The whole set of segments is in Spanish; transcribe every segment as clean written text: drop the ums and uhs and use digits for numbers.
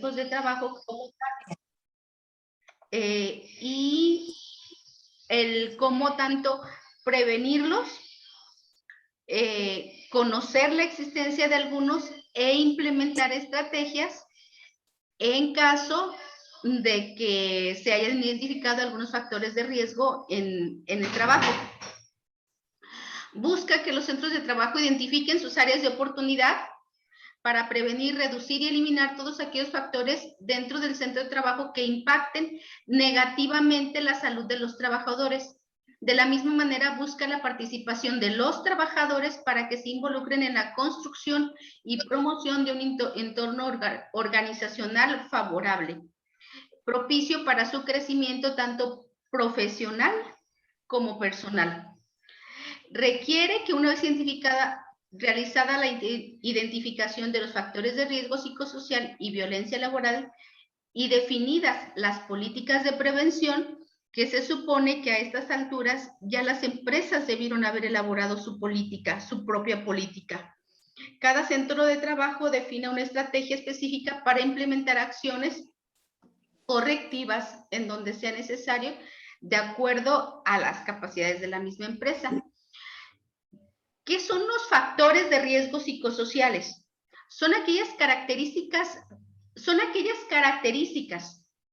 riesgos de trabajo como tal, y el cómo tanto prevenirlos, conocer la existencia de algunos e implementar estrategias en caso de que se hayan identificado algunos factores de riesgo en el trabajo. Busca que los centros de trabajo identifiquen sus áreas de oportunidad para prevenir, reducir y eliminar todos aquellos factores dentro del centro de trabajo que impacten negativamente la salud de los trabajadores. De la misma manera, busca la participación de los trabajadores para que se involucren en la construcción y promoción de un entorno organizacional favorable, propicio para su crecimiento tanto profesional como personal. Requiere que una vez realizada la identificación de los factores de riesgo psicosocial y violencia laboral y definidas las políticas de prevención, que se supone que a estas alturas ya las empresas debieron haber elaborado su política, su propia política. Cada centro de trabajo define una estrategia específica para implementar acciones correctivas en donde sea necesario, de acuerdo a las capacidades de la misma empresa. ¿Qué son los factores de riesgo psicosociales? Son aquellas características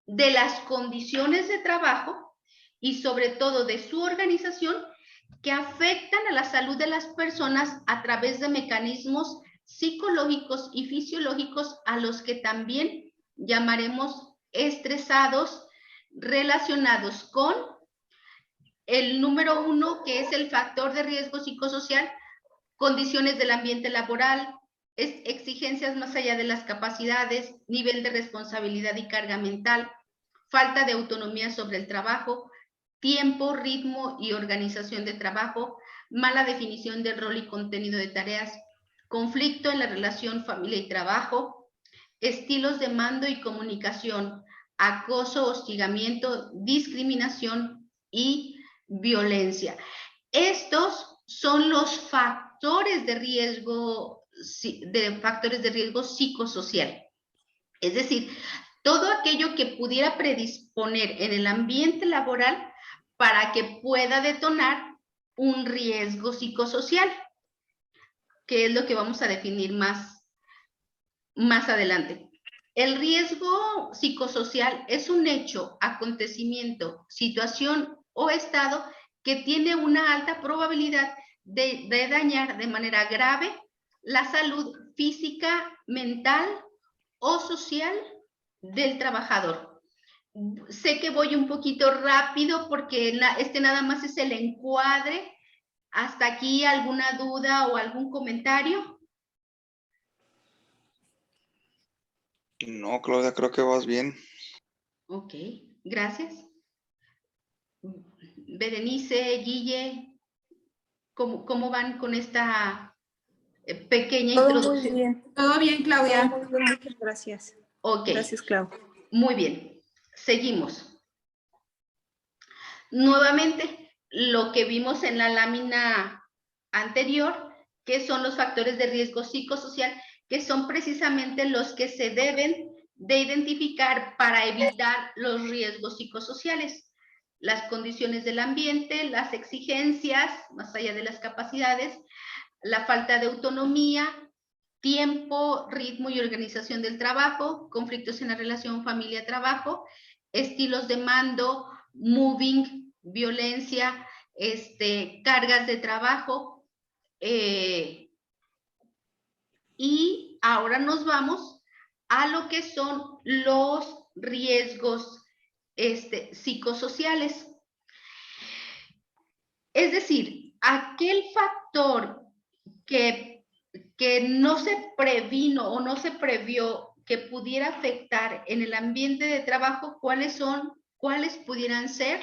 de las condiciones de trabajo y sobre todo de su organización que afectan a la salud de las personas a través de mecanismos psicológicos y fisiológicos a los que también llamaremos estresados, relacionados con el número 1, que es el factor de riesgo psicosocial, condiciones del ambiente laboral, exigencias más allá de las capacidades, nivel de responsabilidad y carga mental, falta de autonomía sobre el trabajo, tiempo, ritmo y organización de trabajo, mala definición del rol y contenido de tareas, conflicto en la relación familia y trabajo, estilos de mando y comunicación, acoso, hostigamiento, discriminación y violencia. Estos son los factores de riesgo psicosocial. Es decir, todo aquello que pudiera predisponer en el ambiente laboral para que pueda detonar un riesgo psicosocial, que es lo que vamos a definir más adelante. El riesgo psicosocial es un hecho, acontecimiento, situación o estado que tiene una alta probabilidad de dañar de manera grave la salud física, mental o social del trabajador. Sé que voy un poquito rápido porque este nada más es el encuadre. ¿Hasta aquí alguna duda o algún comentario? No, Claudia, creo que vas bien. Ok, gracias. Berenice, Guille, ¿cómo van con esta pequeña introducción? Muy bien. Todo bien, Claudia. Todo muy bien, muchas gracias. Ok. Gracias, Clau. Muy bien. Seguimos. Nuevamente, lo que vimos en la lámina anterior, que son los factores de riesgo psicosocial, que son precisamente los que se deben de identificar para evitar los riesgos psicosociales. Las condiciones del ambiente, las exigencias, más allá de las capacidades, la falta de autonomía, tiempo, ritmo y organización del trabajo, conflictos en la relación familia-trabajo, estilos de mando, moving, violencia, cargas de trabajo. Y ahora nos vamos a lo que son los riesgos psicosociales. Es decir, aquel factor que no se previno o no se previó que pudiera afectar en el ambiente de trabajo, ¿cuáles pudieran ser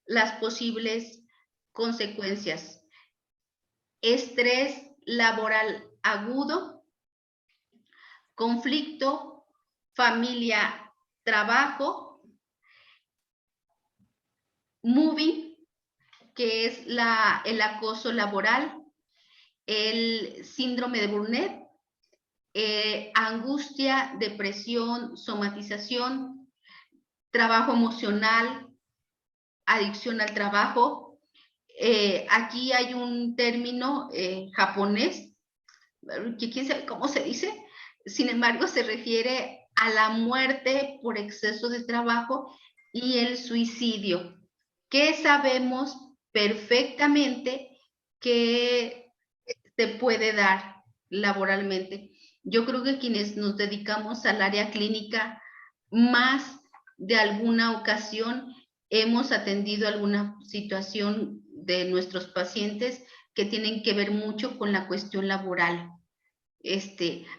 las posibles consecuencias? Estrés laboral agudo, conflicto, familia, trabajo, moving, que es el acoso laboral, el síndrome de Burnet, angustia, depresión, somatización, trabajo emocional, adicción al trabajo. Aquí hay un término japonés, que quién sabe cómo se dice, sin embargo se refiere a la muerte por exceso de trabajo y el suicidio, que sabemos perfectamente que se puede dar laboralmente. Yo creo que quienes nos dedicamos al área clínica, más de alguna ocasión hemos atendido alguna situación de nuestros pacientes que tienen que ver mucho con la cuestión laboral.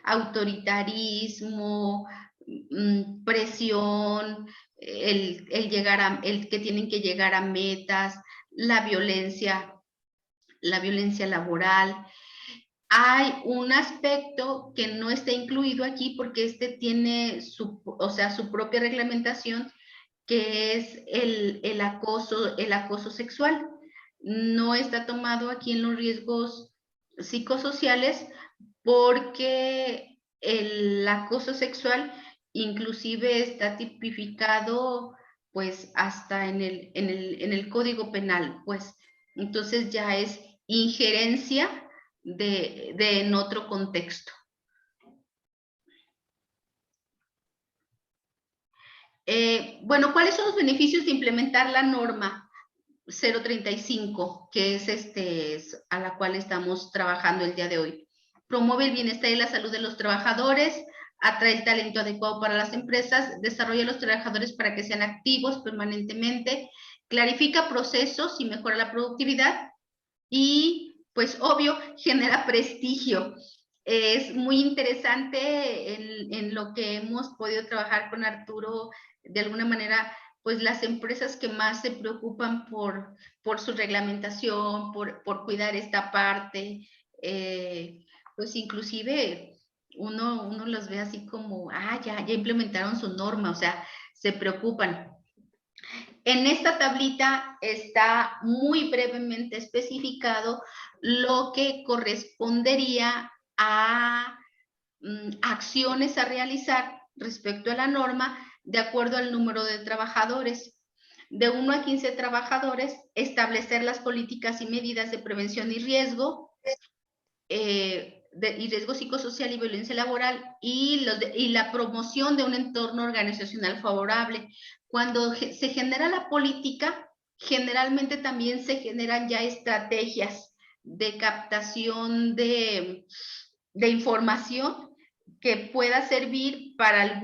Autoritarismo, presión, el que tienen que llegar a metas, la violencia laboral. Hay un aspecto que no está incluido aquí porque tiene su propia reglamentación, que es el acoso sexual. No está tomado aquí en los riesgos psicosociales porque el acoso sexual inclusive está tipificado pues hasta en el Código Penal, pues entonces ya es injerencia en otro contexto. Bueno, ¿cuáles son los beneficios de implementar la norma 035, que es a la cual estamos trabajando el día de hoy? Promueve el bienestar y la salud de los trabajadores, atrae el talento adecuado para las empresas, desarrolla a los trabajadores para que sean activos permanentemente, clarifica procesos y mejora la productividad y, pues, obvio, genera prestigio. Es muy interesante en lo que hemos podido trabajar con Arturo, de alguna manera, pues las empresas que más se preocupan por su reglamentación, por cuidar esta parte, pues inclusive uno los ve así como, ya implementaron su norma, o sea, se preocupan. En esta tablita está muy brevemente especificado lo que correspondería a acciones a realizar respecto a la norma de acuerdo al número de trabajadores. De 1 a 15 trabajadores, establecer las políticas y medidas de prevención y riesgo, y riesgo psicosocial y violencia laboral, y la promoción de un entorno organizacional favorable. Cuando se genera la política, generalmente también se generan ya estrategias de captación de información que pueda servir para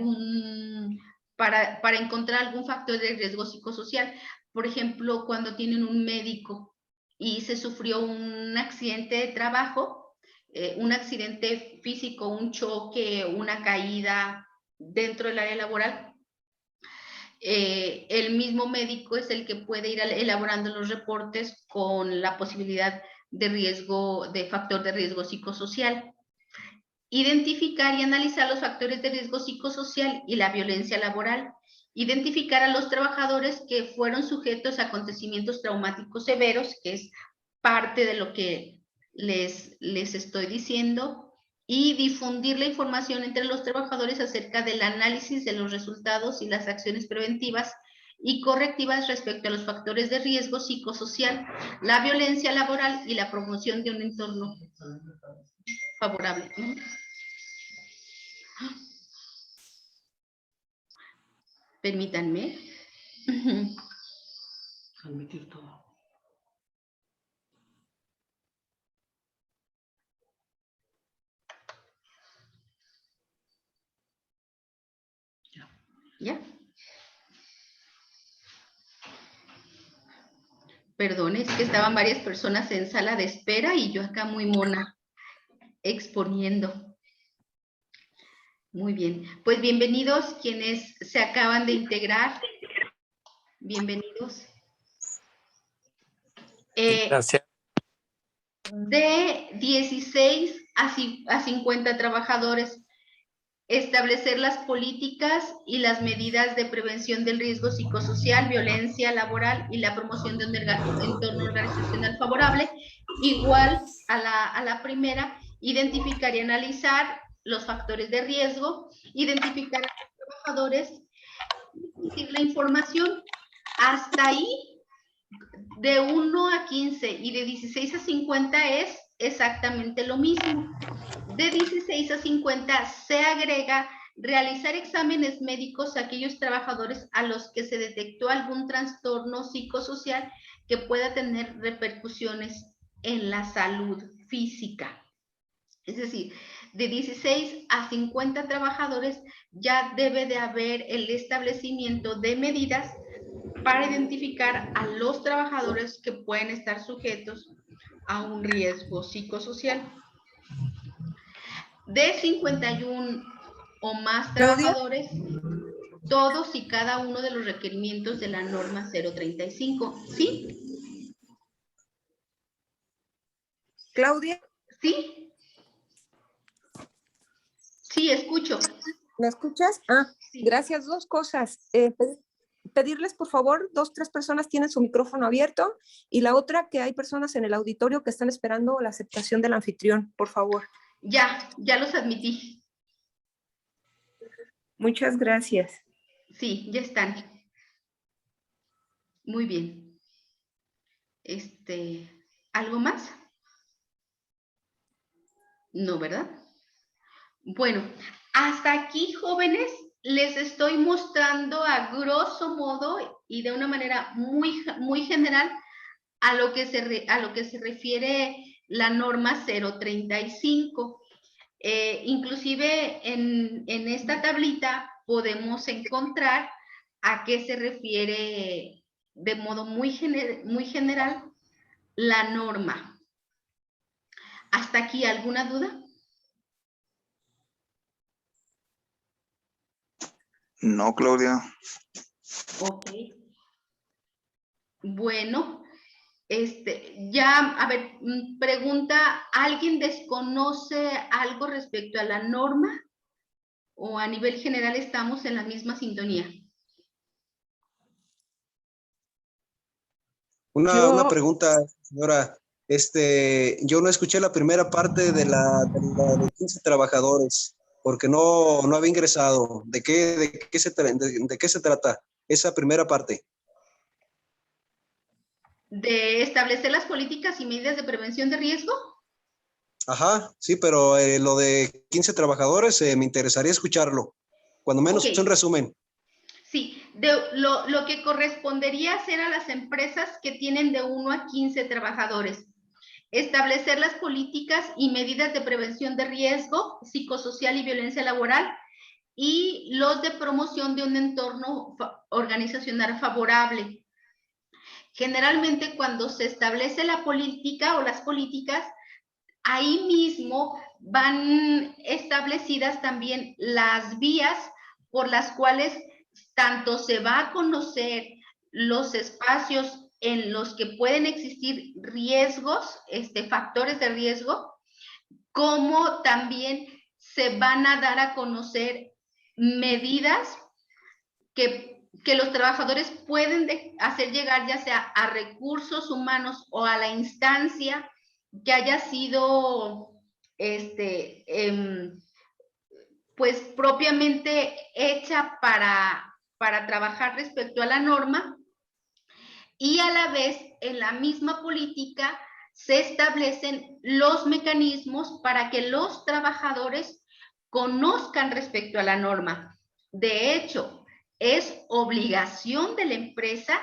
encontrar algún factor de riesgo psicosocial. Por ejemplo, cuando tienen un médico y se sufrió un accidente de trabajo, un accidente físico, un choque, una caída dentro del área laboral, el mismo médico es el que puede ir elaborando los reportes con la posibilidad de riesgo, de factor de riesgo psicosocial. Identificar y analizar los factores de riesgo psicosocial y la violencia laboral. Identificar a los trabajadores que fueron sujetos a acontecimientos traumáticos severos, que es parte de lo que les estoy diciendo, y difundir la información entre los trabajadores acerca del análisis de los resultados y las acciones preventivas y correctivas respecto a los factores de riesgo psicosocial, la violencia laboral y la promoción de un entorno favorable. Permítanme. Admitir todo. ¿Ya? Perdón, es que estaban varias personas en sala de espera y yo acá muy mona exponiendo. Muy bien, pues bienvenidos quienes se acaban de integrar. Bienvenidos. Gracias. De 16 a 50 trabajadores, establecer las políticas y las medidas de prevención del riesgo psicosocial, violencia laboral y la promoción de un entorno organizacional favorable. Igual a la primera, identificar y analizar los factores de riesgo, identificar a los trabajadores, y la información. Hasta ahí, de 1 a 15 y de 16 a 50 es exactamente lo mismo. De 16 a 50 se agrega realizar exámenes médicos a aquellos trabajadores a los que se detectó algún trastorno psicosocial que pueda tener repercusiones en la salud física. Es decir, de 16 a 50 trabajadores ya debe de haber el establecimiento de medidas para identificar a los trabajadores que pueden estar sujetos a un riesgo psicosocial. De 51 o más trabajadores, todos y cada uno de los requerimientos de la norma 035. ¿Sí? Claudia. ¿Sí? Sí, escucho. ¿Me escuchas? Ah, sí. Gracias. Dos cosas. Pedirles, por favor, 2, 3 personas tienen su micrófono abierto, y la otra, que hay personas en el auditorio que están esperando la aceptación del anfitrión, por favor. Ya los admití. Muchas gracias. Sí, ya están. Muy bien. ¿Algo más? No, ¿verdad? Bueno, hasta aquí, jóvenes, les estoy mostrando a grosso modo y de una manera muy general a lo que se refiere la norma 035. Inclusive en esta tablita podemos encontrar a qué se refiere de modo muy general la norma. ¿Hasta aquí alguna duda? No, Claudia. Ok. Bueno, ya, a ver, pregunta, ¿alguien desconoce algo respecto a la norma? ¿O a nivel general estamos en la misma sintonía? Una pregunta, señora. Yo no escuché la primera parte de la de 15 trabajadores, porque no había ingresado. ¿De qué se trata esa primera parte? ¿De establecer las políticas y medidas de prevención de riesgo? Ajá, sí, pero lo de 15 trabajadores me interesaría escucharlo, cuando menos un resumen. Sí, lo que correspondería hacer a las empresas que tienen de 1 a 15 trabajadores. Establecer las políticas y medidas de prevención de riesgo psicosocial y violencia laboral y los de promoción de un entorno organizacional favorable. Generalmente cuando se establece la política o las políticas, ahí mismo van establecidas también las vías por las cuales tanto se va a conocer los espacios en los que pueden existir riesgos, factores de riesgo, como también se van a dar a conocer medidas que los trabajadores pueden hacer llegar ya sea a recursos humanos o a la instancia que haya sido pues propiamente hecha para trabajar respecto a la norma, y a la vez en la misma política se establecen los mecanismos para que los trabajadores conozcan respecto a la norma. De hecho, es obligación de la empresa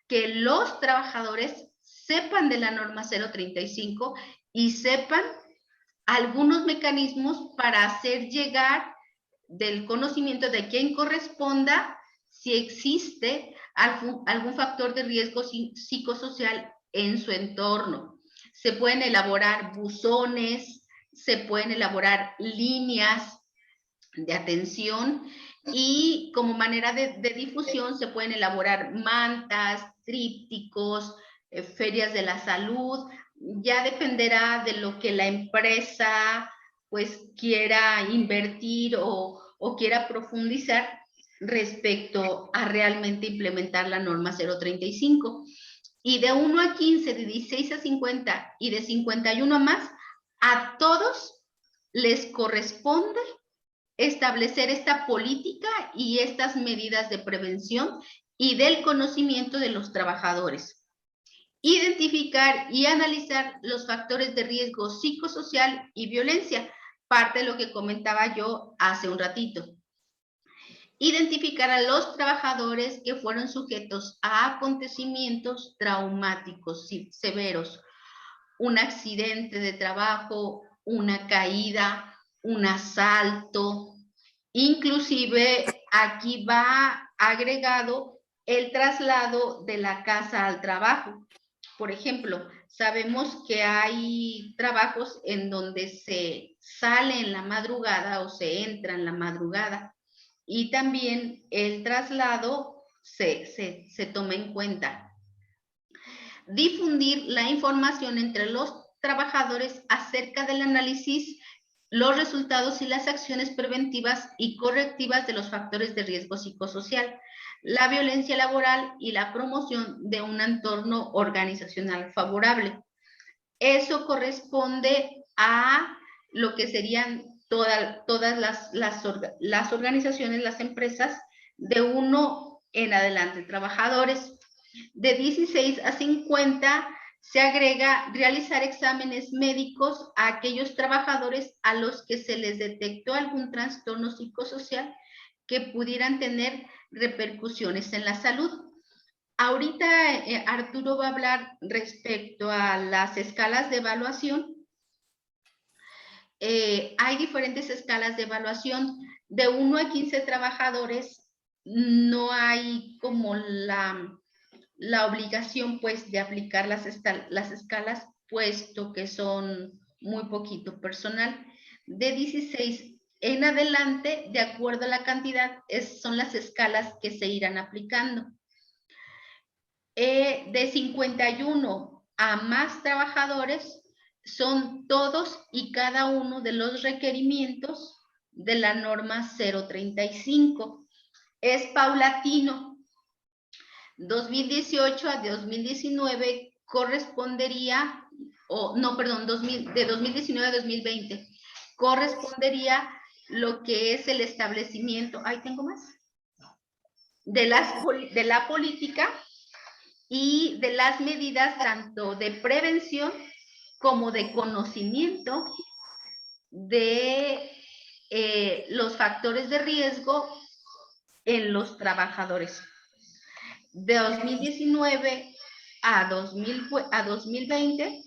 que los trabajadores sepan de la norma 035 y sepan algunos mecanismos para hacer llegar del conocimiento de quien corresponda si existe algún factor de riesgo psicosocial en su entorno. Se pueden elaborar buzones, se pueden elaborar líneas de atención, y como manera de difusión se pueden elaborar mantas, trípticos, ferias de la salud. Ya dependerá de lo que la empresa pues quiera invertir o quiera profundizar respecto a realmente implementar la norma 035. Y de 1 a 15, de 16 a 50 y de 51 a más, a todos les corresponde establecer esta política y estas medidas de prevención y del conocimiento de los trabajadores. Identificar y analizar los factores de riesgo psicosocial y violencia, parte de lo que comentaba yo hace un ratito. Identificar a los trabajadores que fueron sujetos a acontecimientos traumáticos severos, un accidente de trabajo, una caída, un asalto, inclusive aquí va agregado el traslado de la casa al trabajo. Por ejemplo, sabemos que hay trabajos en donde se sale en la madrugada o se entra en la madrugada y también el traslado se toma en cuenta. Difundir la información entre los trabajadores acerca del análisis, los resultados y las acciones preventivas y correctivas de los factores de riesgo psicosocial, la violencia laboral y la promoción de un entorno organizacional favorable. Eso corresponde a lo que serían todas las organizaciones, las empresas de 1 en adelante, trabajadores. De 16 a 50 se agrega realizar exámenes médicos a aquellos trabajadores a los que se les detectó algún trastorno psicosocial que pudieran tener repercusiones en la salud. Ahorita Arturo va a hablar respecto a las escalas de evaluación. Hay diferentes escalas de evaluación. De 1 a 15 trabajadores no hay como la obligación pues de aplicar las escalas, puesto que son muy poquito personal. De 16 en adelante, de acuerdo a la cantidad, son las escalas que se irán aplicando. De 51 a más trabajadores son todos y cada uno de los requerimientos de la norma 035. Es paulatino. 2018 a 2019 correspondería, de 2019 a 2020, correspondería lo que es el establecimiento, ahí tengo más, de la política y de las medidas tanto de prevención como de conocimiento de los factores de riesgo en los trabajadores. De 2019 a 2020,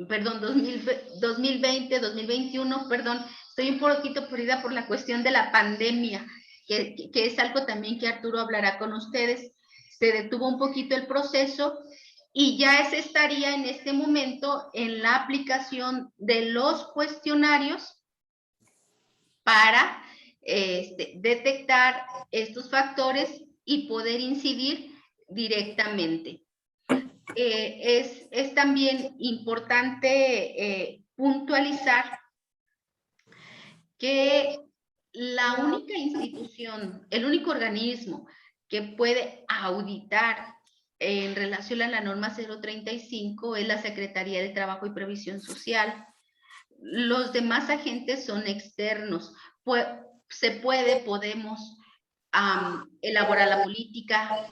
perdón, 2020, 2021, perdón, estoy un poquito perdida por la cuestión de la pandemia, que es algo también que Arturo hablará con ustedes. Se detuvo un poquito el proceso y ya se estaría en este momento en la aplicación de los cuestionarios para detectar estos factores y poder incidir directamente. Es también importante puntualizar que la única institución, el único organismo que puede auditar en relación a la norma 035 es la Secretaría de Trabajo y Previsión Social. Los demás agentes son externos. Podemos elaborar la política,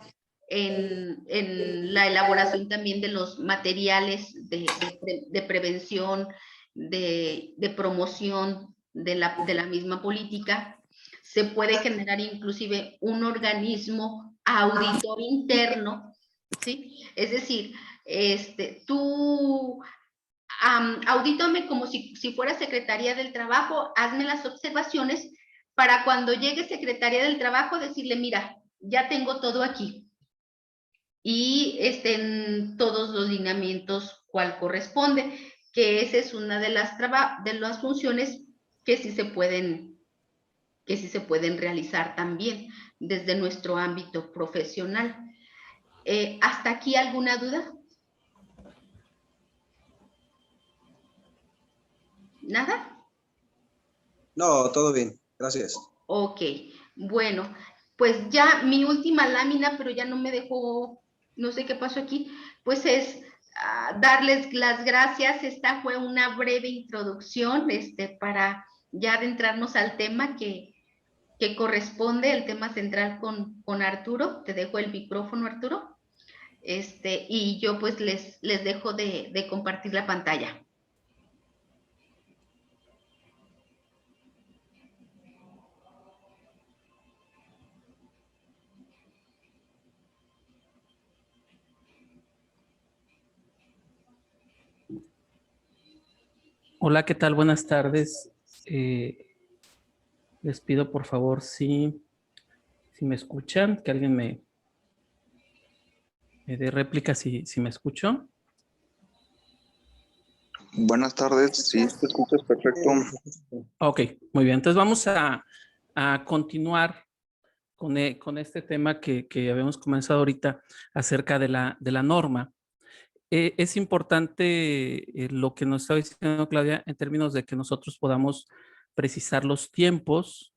en la elaboración también de los materiales de prevención, de promoción de la misma política. Se puede generar inclusive un organismo auditor interno, ¿sí? Es decir, tú audítame como si fuera Secretaría del Trabajo, hazme las observaciones para cuando llegue Secretaría del Trabajo decirle, mira, ya tengo todo aquí. Y estén todos los lineamientos cual corresponde, que esa es una de las funciones que sí se pueden realizar también desde nuestro ámbito profesional. ¿Hasta aquí alguna duda? ¿Nada? No, todo bien, gracias. Ok, bueno, pues ya mi última lámina, pero ya no me dejó, no sé qué pasó aquí, pues es darles las gracias. Esta fue una breve introducción para ya adentrarnos al tema que corresponde, el tema central con Arturo. Te dejo el micrófono, Arturo. Y yo pues les dejo de compartir la pantalla. Hola, ¿qué tal? Buenas tardes. Les pido por favor si me escuchan, que alguien me dé réplica si me escucho. Buenas tardes, sí, te escuchas perfecto. Ok, muy bien. Entonces vamos a continuar con este tema que habíamos comenzado ahorita acerca de la norma. Es importante lo que nos está diciendo Claudia en términos de que nosotros podamos precisar los tiempos,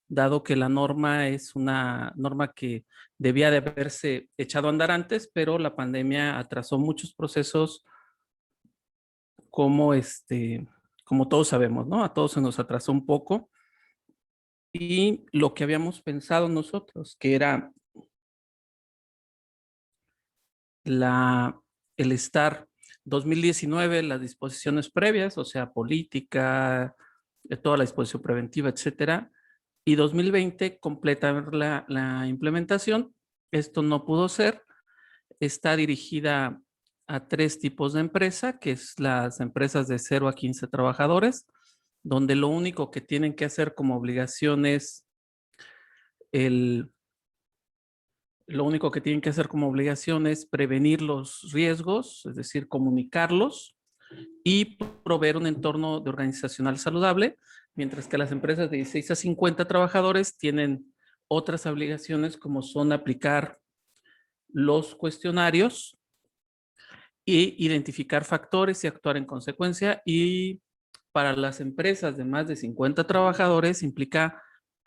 dado que la norma es una norma que debía de haberse echado a andar antes, pero la pandemia atrasó muchos procesos como todos sabemos, ¿no? A todos se nos atrasó un poco. Y lo que habíamos pensado nosotros, que era el estar 2019, las disposiciones previas, o sea, política, toda la disposición preventiva, etcétera, y 2020 completar la implementación. Esto no pudo ser. Está dirigida a 3 tipos de empresa, que es las empresas de 0 a 15 trabajadores, donde lo único que tienen que hacer como obligación es prevenir los riesgos, es decir, comunicarlos y proveer un entorno de organizacional saludable, mientras que las empresas de 16 a 50 trabajadores tienen otras obligaciones como son aplicar los cuestionarios e identificar factores y actuar en consecuencia. Y para las empresas de más de 50 trabajadores implica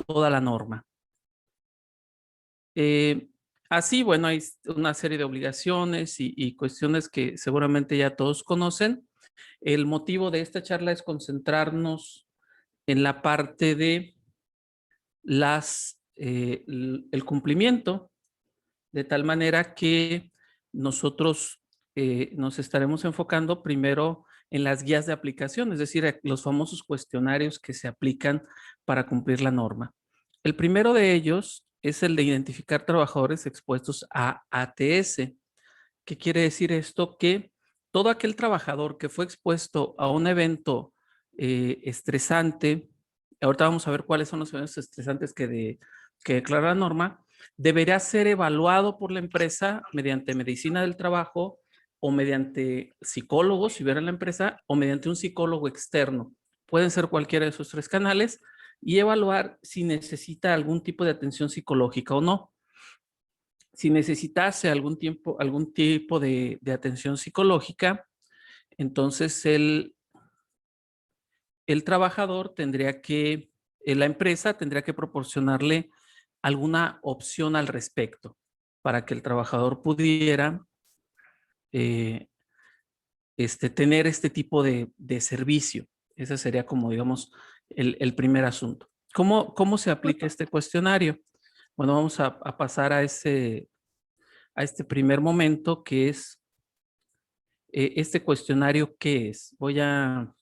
toda la norma. Así, bueno, hay una serie de obligaciones y cuestiones que seguramente ya todos conocen. El motivo de esta charla es concentrarnos en la parte de el cumplimiento, de tal manera que nosotros nos estaremos enfocando primero en las guías de aplicación, es decir, los famosos cuestionarios que se aplican para cumplir la norma. El primero de ellos es el de identificar trabajadores expuestos a ATS. ¿Qué quiere decir esto? Que todo aquel trabajador que fue expuesto a un evento estresante, ahorita vamos a ver cuáles son los eventos estresantes que declara la norma, deberá ser evaluado por la empresa mediante medicina del trabajo o mediante psicólogos, si hubiera en la empresa, o mediante un psicólogo externo. Pueden ser cualquiera de esos 3 canales y evaluar si necesita algún tipo de atención psicológica o no. Si necesitase algún tipo de atención psicológica, entonces el trabajador la empresa tendría que proporcionarle alguna opción al respecto para que el trabajador pudiera tener este tipo de servicio. Ese sería como, digamos, el primer asunto. ¿Cómo se aplica este cuestionario? Bueno, vamos a pasar a este primer momento, que es este cuestionario. ¿Qué es? Voy a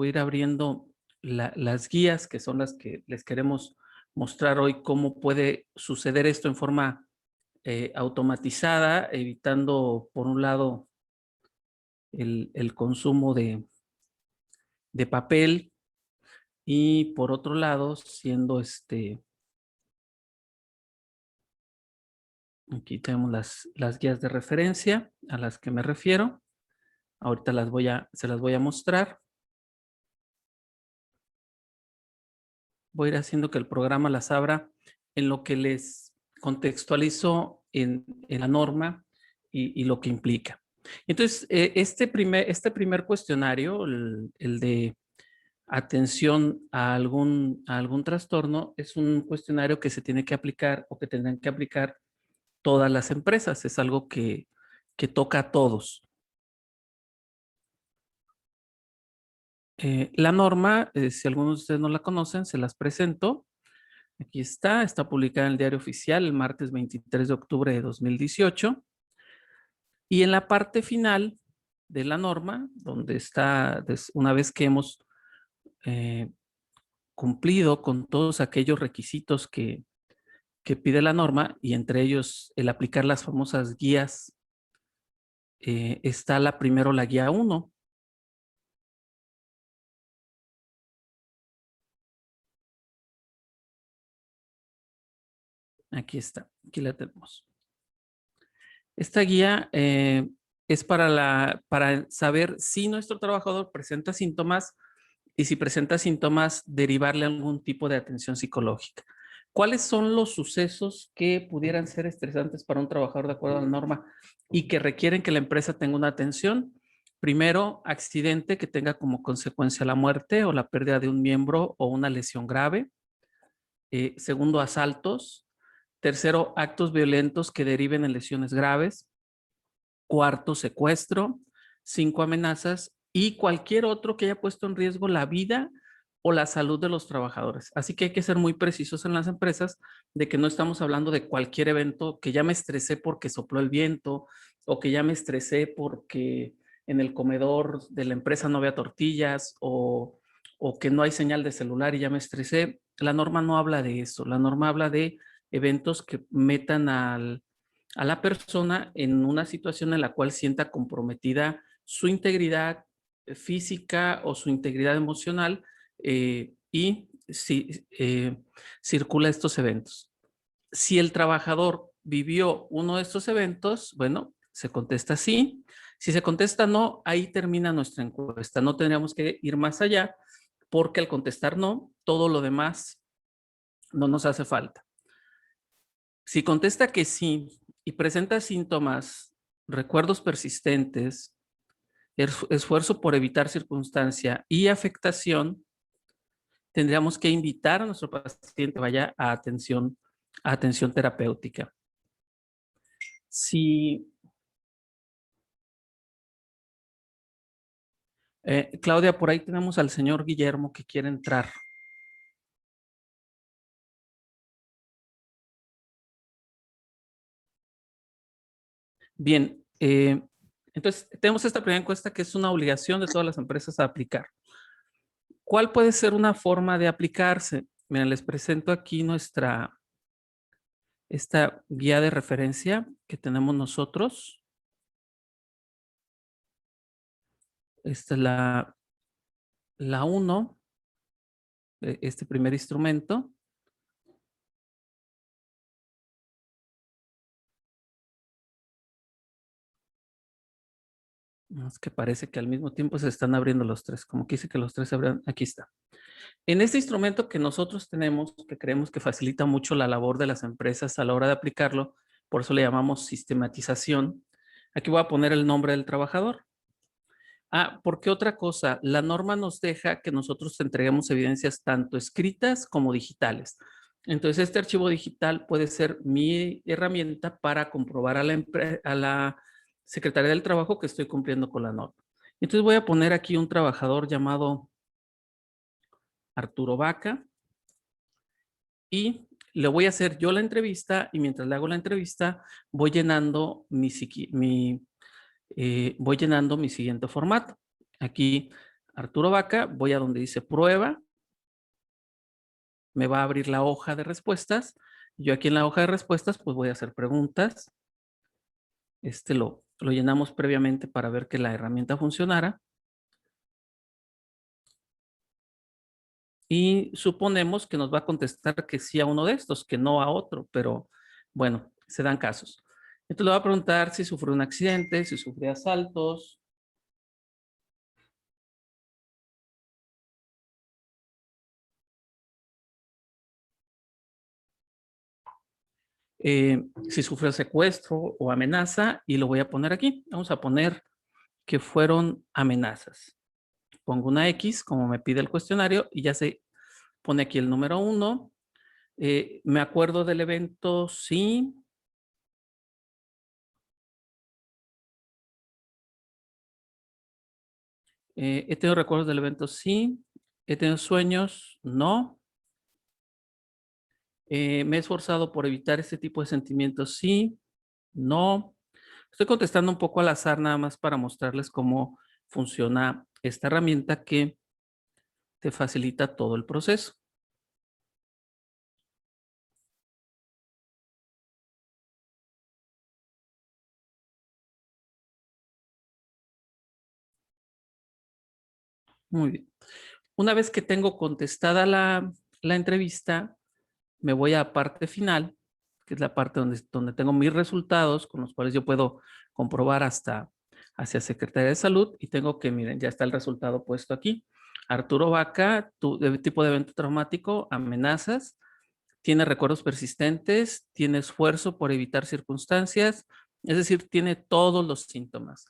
ir abriendo las guías, que son las que les queremos mostrar hoy, cómo puede suceder esto en forma automatizada, evitando, por un lado, el consumo de papel, y por otro lado, siendo aquí tenemos las guías de referencia a las que me refiero. Ahorita se las voy a mostrar. Voy a ir haciendo que el programa las abra en lo que les contextualizo en la norma y lo que implica. Entonces, este primer cuestionario, el de atención a algún trastorno, es un cuestionario que se tiene que aplicar o que tendrán que aplicar todas las empresas. Es algo que que toca a todos. La norma, si algunos de ustedes no la conocen, se las presento. Aquí está publicada en el Diario Oficial el martes 23 de octubre de 2018. Y en la parte final de la norma, donde está, una vez que hemos cumplido con todos aquellos requisitos que pide la norma, y entre ellos el aplicar las famosas guías, está primero la guía 1. Aquí está, aquí la tenemos. Esta guía es para saber si nuestro trabajador presenta síntomas y si presenta síntomas, derivarle algún tipo de atención psicológica. ¿Cuáles son los sucesos que pudieran ser estresantes para un trabajador de acuerdo a la norma y que requieren que la empresa tenga una atención? Primero, accidente que tenga como consecuencia la muerte o la pérdida de un miembro o una lesión grave. Segundo, asaltos. Tercero, actos violentos que deriven en lesiones graves. Cuarto, secuestro. 5, amenazas y cualquier otro que haya puesto en riesgo la vida o la salud de los trabajadores. Así que hay que ser muy precisos en las empresas de que no estamos hablando de cualquier evento que ya me estresé porque sopló el viento o que ya me estresé porque en el comedor de la empresa no había tortillas o que no hay señal de celular y ya me estresé. La norma no habla de eso. La norma habla de eventos que metan a la persona en una situación en la cual sienta comprometida su integridad física o su integridad emocional y si circula estos eventos. Si el trabajador vivió uno de estos eventos, bueno, se contesta sí. Si se contesta no, ahí termina nuestra encuesta. No tendríamos que ir más allá porque al contestar no, todo lo demás no nos hace falta. Si contesta que sí y presenta síntomas, recuerdos persistentes, esfuerzo por evitar circunstancia y afectación, tendríamos que invitar a nuestro paciente vaya a atención terapéutica. Si Claudia, por ahí tenemos al señor Guillermo que quiere entrar. Bien, entonces tenemos esta primera encuesta que es una obligación de todas las empresas a aplicar. ¿Cuál puede ser una forma de aplicarse? Miren, les presento aquí esta guía de referencia que tenemos nosotros. Esta es la 1, este primer instrumento. Es que parece que al mismo tiempo se están abriendo los tres, como quise que los tres se abran. Aquí está. En este instrumento que nosotros tenemos, que creemos que facilita mucho la labor de las empresas a la hora de aplicarlo, por eso le llamamos sistematización. Aquí voy a poner el nombre del trabajador. Porque otra cosa, la norma nos deja que nosotros entreguemos evidencias tanto escritas como digitales. Entonces, este archivo digital puede ser mi herramienta para comprobar a la Secretaría del Trabajo que estoy cumpliendo con la norma. Entonces, voy a poner aquí un trabajador llamado Arturo Vaca y le voy a hacer yo la entrevista y mientras le hago la entrevista voy llenando mi siguiente formato. Aquí, Arturo Vaca, voy a donde dice prueba. Me va a abrir la hoja de respuestas. Yo aquí en la hoja de respuestas, pues voy a hacer preguntas. Lo llenamos previamente para ver que la herramienta funcionara. Y suponemos que nos va a contestar que sí a uno de estos, que no a otro, pero bueno, se dan casos. Entonces le voy a preguntar si sufrió un accidente, si sufrió asaltos. Si sufrió secuestro o amenaza y lo voy a poner aquí. Vamos a poner que fueron amenazas. Pongo una X como me pide el cuestionario y ya se pone aquí el número 1. Me acuerdo del evento, sí. He tenido recuerdos del evento, sí. He tenido sueños, no. Me he esforzado por evitar este tipo de sentimientos, sí, no. Estoy contestando un poco al azar nada más para mostrarles cómo funciona esta herramienta que te facilita todo el proceso. Muy bien. Una vez que tengo contestada la entrevista, me voy a la parte final, que es la parte donde tengo mis resultados, con los cuales yo puedo comprobar hacia Secretaría de Salud, y tengo que, miren, ya está el resultado puesto aquí. Arturo Vaca, tipo de evento traumático, amenazas, tiene recuerdos persistentes, tiene esfuerzo por evitar circunstancias, es decir, tiene todos los síntomas.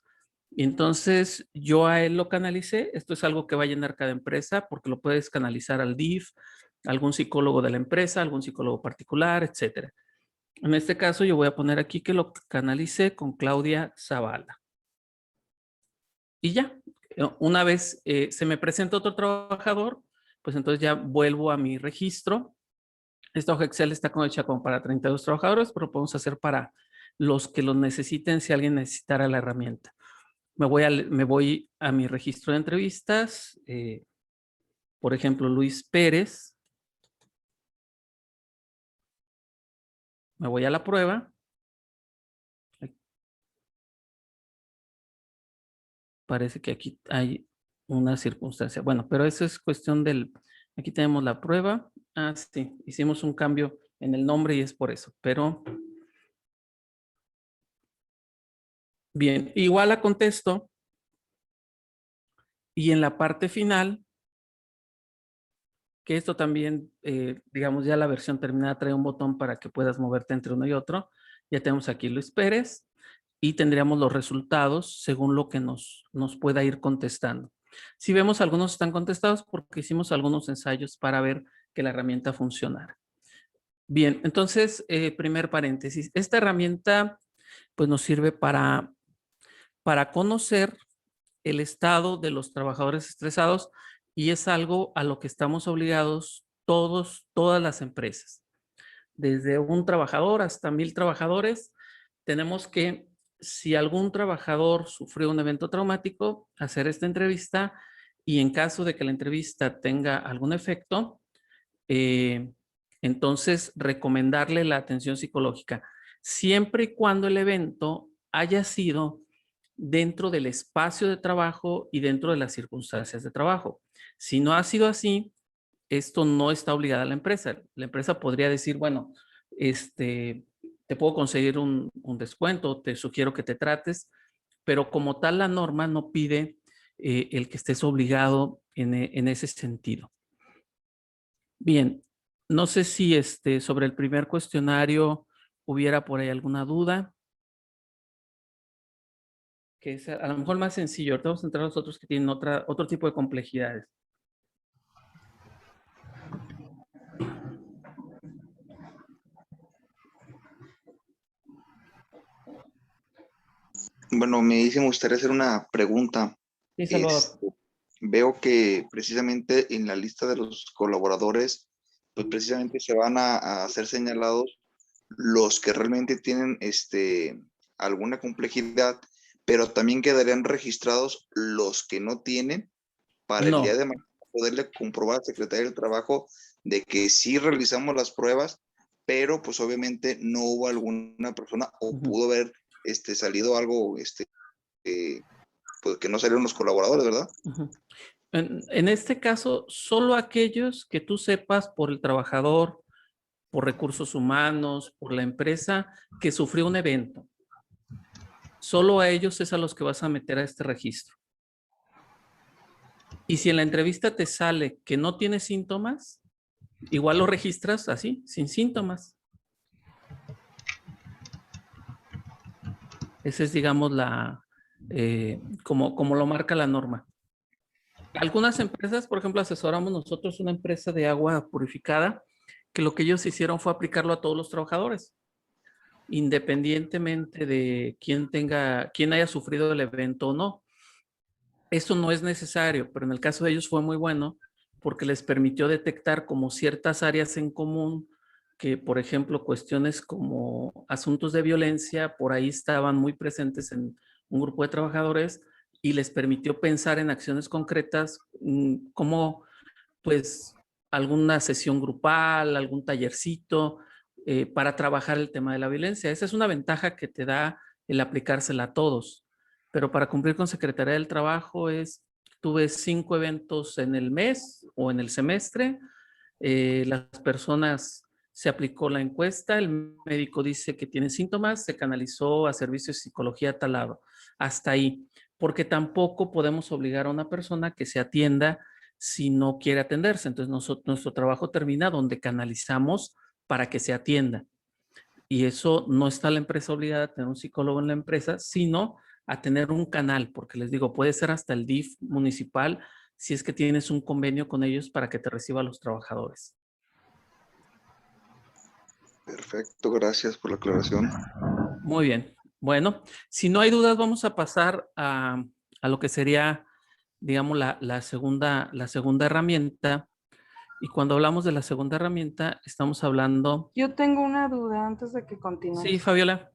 Y entonces yo a él lo canalicé. Esto es algo que va a llenar cada empresa, porque lo puedes canalizar al DIF, algún psicólogo de la empresa, algún psicólogo particular, etcétera. En este caso yo voy a poner aquí que lo canalicé con Claudia Zavala. Y ya, una vez se me presenta otro trabajador, pues entonces ya vuelvo a mi registro. Esta hoja Excel está hecha como para 32 trabajadores, pero podemos hacer para los que lo necesiten si alguien necesitara la herramienta. Me voy a mi registro de entrevistas. Por ejemplo, Luis Pérez. Me voy a la prueba. Parece que aquí hay una circunstancia. Bueno, pero eso es cuestión del... Aquí tenemos la prueba. Ah, sí, hicimos un cambio en el nombre y es por eso. Pero... Bien, igual la contesto. Y en la parte final, que esto también, digamos, ya la versión terminada trae un botón para que puedas moverte entre uno y otro. Ya tenemos aquí Luis Pérez y tendríamos los resultados según lo que nos pueda ir contestando. Si vemos algunos están contestados porque hicimos algunos ensayos para ver que la herramienta funcionara. Bien, entonces, primer paréntesis. Esta herramienta pues nos sirve para conocer el estado de los trabajadores estresados, y es algo a lo que estamos obligados todas las empresas. Desde un trabajador hasta 1000 trabajadores, tenemos que, si algún trabajador sufrió un evento traumático, hacer esta entrevista, y en caso de que la entrevista tenga algún efecto, entonces recomendarle la atención psicológica, siempre y cuando el evento haya sido dentro del espacio de trabajo y dentro de las circunstancias de trabajo. Si no ha sido así, esto no está obligada a la empresa. La empresa podría decir, bueno, te puedo conseguir un descuento, te sugiero que te trates, pero como tal la norma no pide el que estés obligado en ese sentido. Bien, no sé si sobre el primer cuestionario hubiera por ahí alguna duda. Que es a lo mejor más sencillo. Ahorita vamos a entrar a los otros que tienen otro tipo de complejidades. Bueno, me gustaría hacer una pregunta. Sí, Salvador. Veo que precisamente en la lista de los colaboradores, pues precisamente se van a ser señalados los que realmente tienen alguna complejidad, pero también quedarían registrados los que no tienen, para el día de mañana poderle comprobar a la Secretaría del Trabajo de que sí realizamos las pruebas, pero pues obviamente no hubo alguna persona o pudo haber salido algo pues que no salieron los colaboradores, ¿verdad? En este caso, solo aquellos que tú sepas por el trabajador, por recursos humanos, por la empresa que sufrió un evento. Solo a ellos es a los que vas a meter a este registro. Y si en la entrevista te sale que no tiene síntomas, igual lo registras así, sin síntomas. Esa es, digamos, como lo marca la norma. Algunas empresas, por ejemplo, asesoramos nosotros una empresa de agua purificada, que lo que ellos hicieron fue aplicarlo a todos los trabajadores, independientemente de quién haya sufrido el evento o no. Eso no es necesario, pero en el caso de ellos fue muy bueno porque les permitió detectar como ciertas áreas en común que, por ejemplo, cuestiones como asuntos de violencia, por ahí estaban muy presentes en un grupo de trabajadores y les permitió pensar en acciones concretas como pues alguna sesión grupal, algún tallercito para trabajar el tema de la violencia. Esa es una ventaja que te da el aplicársela a todos. Pero para cumplir con Secretaría del Trabajo tuve 5 eventos en el mes o en el semestre. Las personas, se aplicó la encuesta, el médico dice que tiene síntomas, se canalizó a servicios de psicología tal lado. Hasta ahí. Porque tampoco podemos obligar a una persona que se atienda si no quiere atenderse. Entonces, nuestro trabajo termina donde canalizamos para que se atienda. Y eso no está la empresa obligada a tener un psicólogo en la empresa, sino a tener un canal, porque les digo, puede ser hasta el DIF municipal si es que tienes un convenio con ellos para que te reciba a los trabajadores. Perfecto, gracias por la aclaración. Muy bien. Bueno, si no hay dudas, vamos a pasar a lo que sería, digamos, la segunda herramienta. Y cuando hablamos de la segunda herramienta, estamos hablando... Yo tengo una duda antes de que Sí, continúes. Fabiola.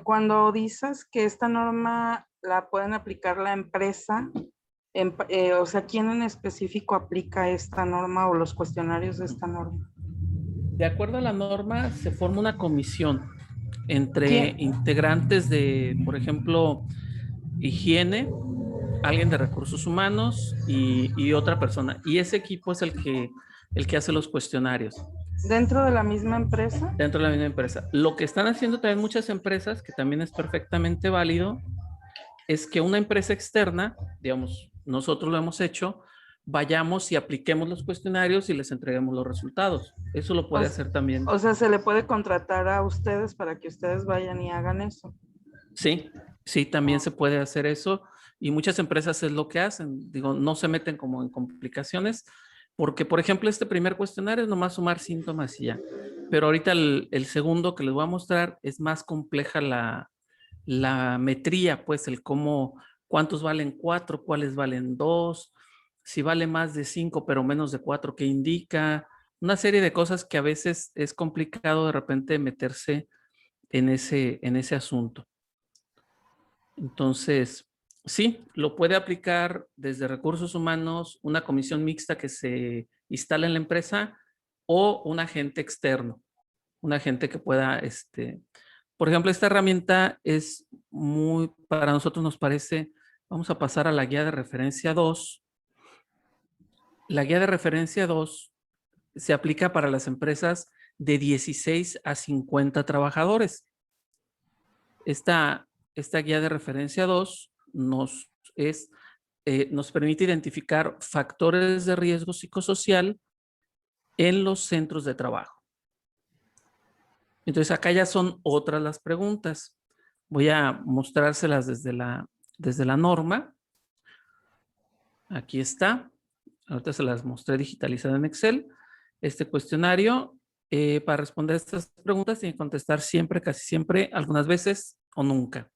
Cuando dices que esta norma la pueden aplicar la empresa, o sea, ¿quién en específico aplica esta norma o los cuestionarios de esta norma? De acuerdo a la norma, se forma una comisión entre ¿Quién? integrantes de, por ejemplo, higiene, alguien de recursos humanos y otra persona. Y ese equipo es el que hace los cuestionarios. ¿Dentro de la misma empresa? Dentro de la misma empresa. Lo que están haciendo también muchas empresas, que también es perfectamente válido, es que una empresa externa, digamos, nosotros lo hemos hecho, vayamos y apliquemos los cuestionarios y les entreguemos los resultados. Eso lo puede hacer también. O sea, se le puede contratar a ustedes para que ustedes vayan y hagan eso. Sí, sí, también se puede hacer eso y muchas empresas es lo que hacen. Digo, no se meten como en complicaciones porque, por ejemplo, este primer cuestionario es nomás sumar síntomas y ya. Pero ahorita el segundo que les voy a mostrar es más compleja la metría, pues el cómo, cuántos valen 4, cuáles valen 2, si vale más de 5 pero menos de 4, ¿qué indica? Una serie de cosas que a veces es complicado de repente meterse en ese asunto. Entonces, sí, lo puede aplicar desde recursos humanos, una comisión mixta que se instala en la empresa o un agente externo, un agente que pueda, por ejemplo, esta herramienta es muy, para nosotros nos parece, vamos a pasar a la guía de referencia 2. La guía de referencia 2 se aplica para las empresas de 16 a 50 trabajadores. Esta guía de referencia 2 nos permite identificar factores de riesgo psicosocial en los centros de trabajo. Entonces acá ya son otras las preguntas. Voy a mostrárselas desde la norma. Aquí está. Ahorita se las mostré digitalizada en Excel. Este cuestionario, para responder estas preguntas, tiene que contestar siempre, casi siempre, algunas veces o nunca.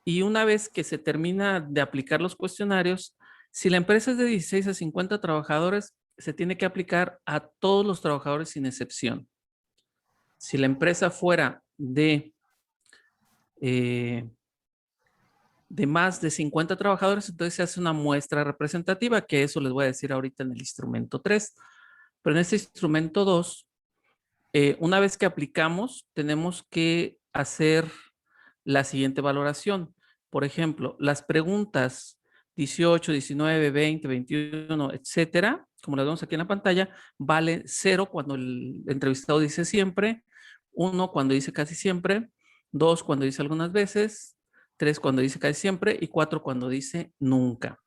Y una vez que se termina de aplicar los cuestionarios, si la empresa es de 16 a 50 trabajadores, se tiene que aplicar a todos los trabajadores sin excepción. Si la empresa fuera de más de 50 trabajadores, entonces se hace una muestra representativa, que eso les voy a decir ahorita en el instrumento 3. Pero en este instrumento 2, una vez que aplicamos, tenemos que hacer la siguiente valoración. Por ejemplo, las preguntas 18, 19, 20, 21, etcétera, como las vemos aquí en la pantalla, vale 0 cuando el entrevistado dice siempre, 1 cuando dice casi siempre, 2 cuando dice algunas veces, 3 cuando dice casi siempre y 4 cuando dice nunca.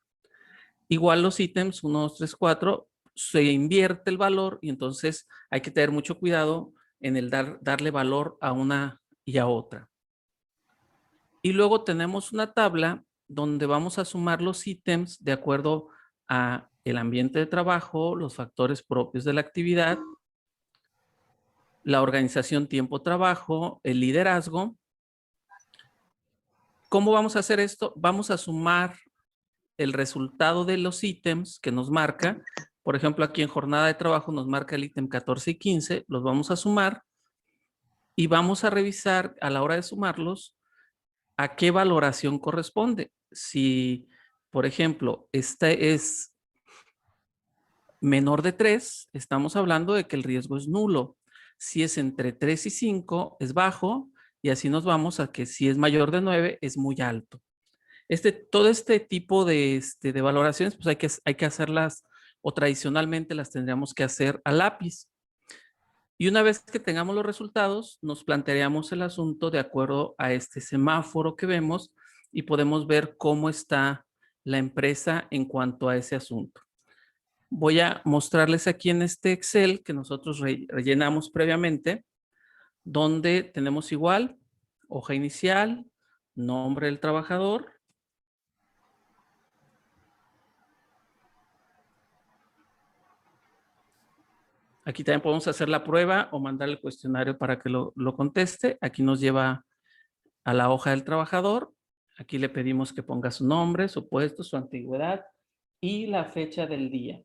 Igual los ítems 1, 2, 3, 4 se invierte el valor y entonces hay que tener mucho cuidado en el darle valor a una y a otra. Y luego tenemos una tabla donde vamos a sumar los ítems de acuerdo a el ambiente de trabajo, los factores propios de la actividad, la organización tiempo-trabajo, el liderazgo, ¿Cómo vamos a hacer esto? Vamos a sumar el resultado de los ítems que nos marca. Por ejemplo, aquí en jornada de trabajo nos marca el ítem 14 y 15. Los vamos a sumar y vamos a revisar a la hora de sumarlos a qué valoración corresponde. Si, por ejemplo, este es menor de 3, estamos hablando de que el riesgo es nulo. Si es entre 3 y 5, es bajo. Y así nos vamos a que si es mayor de 9, es muy alto. Todo este tipo de valoraciones, pues hay que hacerlas, o tradicionalmente las tendríamos que hacer a lápiz. Y una vez que tengamos los resultados, nos plantearíamos el asunto de acuerdo a este semáforo que vemos y podemos ver cómo está la empresa en cuanto a ese asunto. Voy a mostrarles aquí en este Excel que nosotros rellenamos previamente, donde tenemos igual hoja inicial, nombre del trabajador. Aquí también podemos hacer la prueba o mandar el cuestionario para que lo conteste. Aquí nos lleva a la hoja del trabajador. Aquí le pedimos que ponga su nombre, su puesto, su antigüedad y la fecha del día.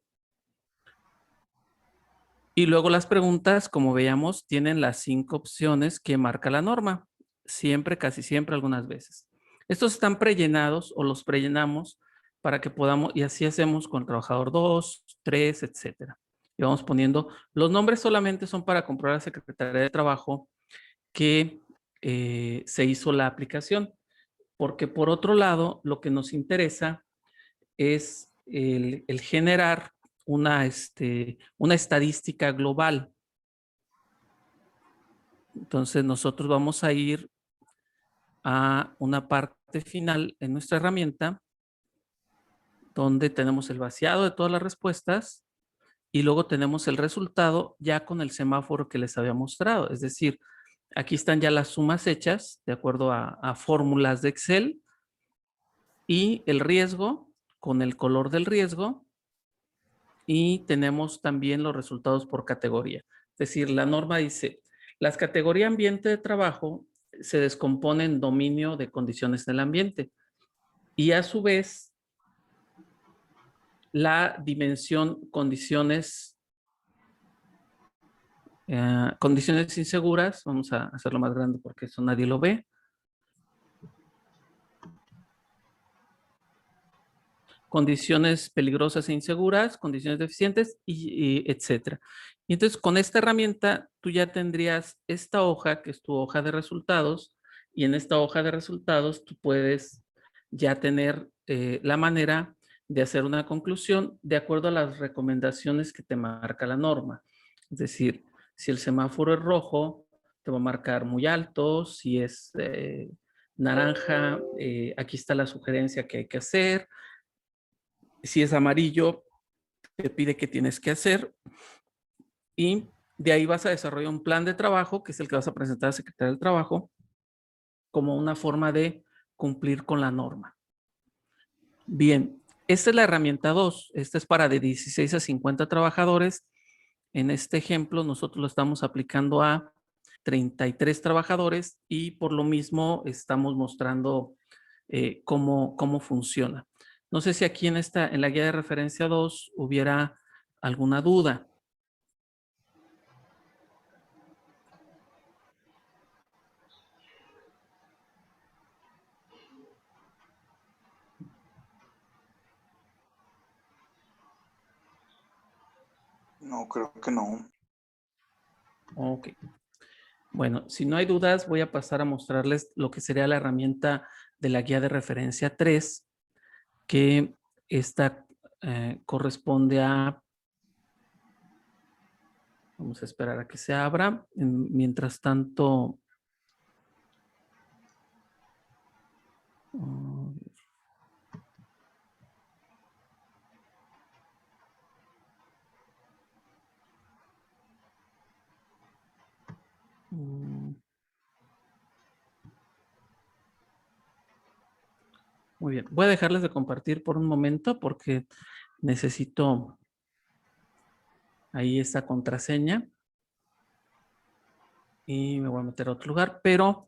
Y luego las preguntas, como veíamos, tienen las 5 opciones que marca la norma. Siempre, casi siempre, algunas veces. Estos están prellenados o los prellenamos para que podamos, y así hacemos con el trabajador 2, 3, etcétera. Y vamos poniendo, los nombres solamente son para comprobar a la Secretaría de Trabajo que se hizo la aplicación. Porque por otro lado, lo que nos interesa es el generar una estadística global. Entonces nosotros vamos a ir a una parte final en nuestra herramienta donde tenemos el vaciado de todas las respuestas y luego tenemos el resultado ya con el semáforo que les había mostrado. Es decir, aquí están ya las sumas hechas de acuerdo a fórmulas de Excel y el riesgo con el color del riesgo. Y tenemos también los resultados por categoría. Es decir, la norma dice, las categorías ambiente de trabajo se descomponen en dominio de condiciones del ambiente. Y a su vez, la dimensión condiciones inseguras, vamos a hacerlo más grande porque eso nadie lo ve. Condiciones peligrosas e inseguras, condiciones deficientes, y etcétera. Y entonces con esta herramienta tú ya tendrías esta hoja, que es tu hoja de resultados, y en esta hoja de resultados tú puedes ya tener la manera de hacer una conclusión de acuerdo a las recomendaciones que te marca la norma. Es decir, si el semáforo es rojo, te va a marcar muy alto. Si es naranja, aquí está la sugerencia que hay que hacer. Si es amarillo, te pide qué tienes que hacer y de ahí vas a desarrollar un plan de trabajo, que es el que vas a presentar a la Secretaría del Trabajo, como una forma de cumplir con la norma. Bien, esta es la herramienta 2. Esta es para de 16 a 50 trabajadores. En este ejemplo, nosotros lo estamos aplicando a 33 trabajadores y por lo mismo estamos mostrando cómo funciona. No sé si aquí en la guía de referencia 2 hubiera alguna duda. No, creo que no. Ok. Bueno, si no hay dudas, voy a pasar a mostrarles lo que sería la herramienta de la guía de referencia 3, que esta corresponde a... Vamos a esperar a que se abra. Mientras tanto... Muy bien, voy a dejarles de compartir por un momento porque necesito ahí esta contraseña y me voy a meter a otro lugar, pero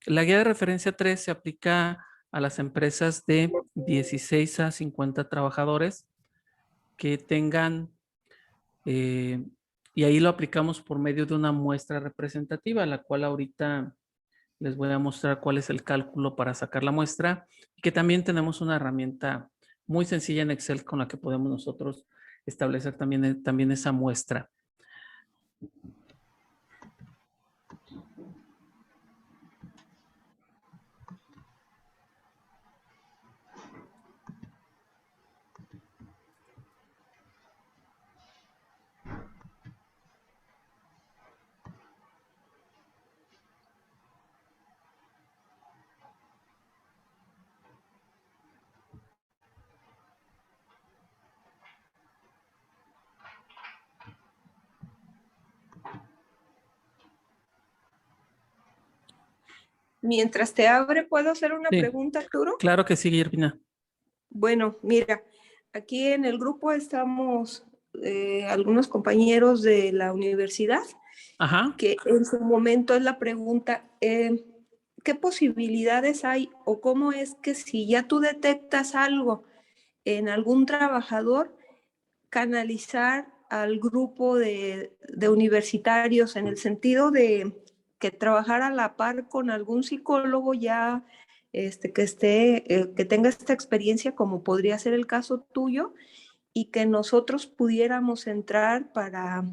La guía de referencia 3 se aplica a las empresas de 16 a 50 trabajadores que tengan, y ahí lo aplicamos por medio de una muestra representativa, la cual ahorita les voy a mostrar cuál es el cálculo para sacar la muestra, y que también tenemos una herramienta muy sencilla en Excel con la que podemos nosotros establecer también esa muestra. Mientras te abre, ¿puedo hacer una Sí. pregunta, Arturo? Claro que sí, Guillermina. Bueno, mira, aquí en el grupo estamos algunos compañeros de la universidad, Ajá. que en su momento es la pregunta, ¿qué posibilidades hay o cómo es que si ya tú detectas algo en algún trabajador, canalizar al grupo de universitarios en el sentido de que trabajar a la par con algún psicólogo ya que tenga esta experiencia, como podría ser el caso tuyo, y que nosotros pudiéramos entrar para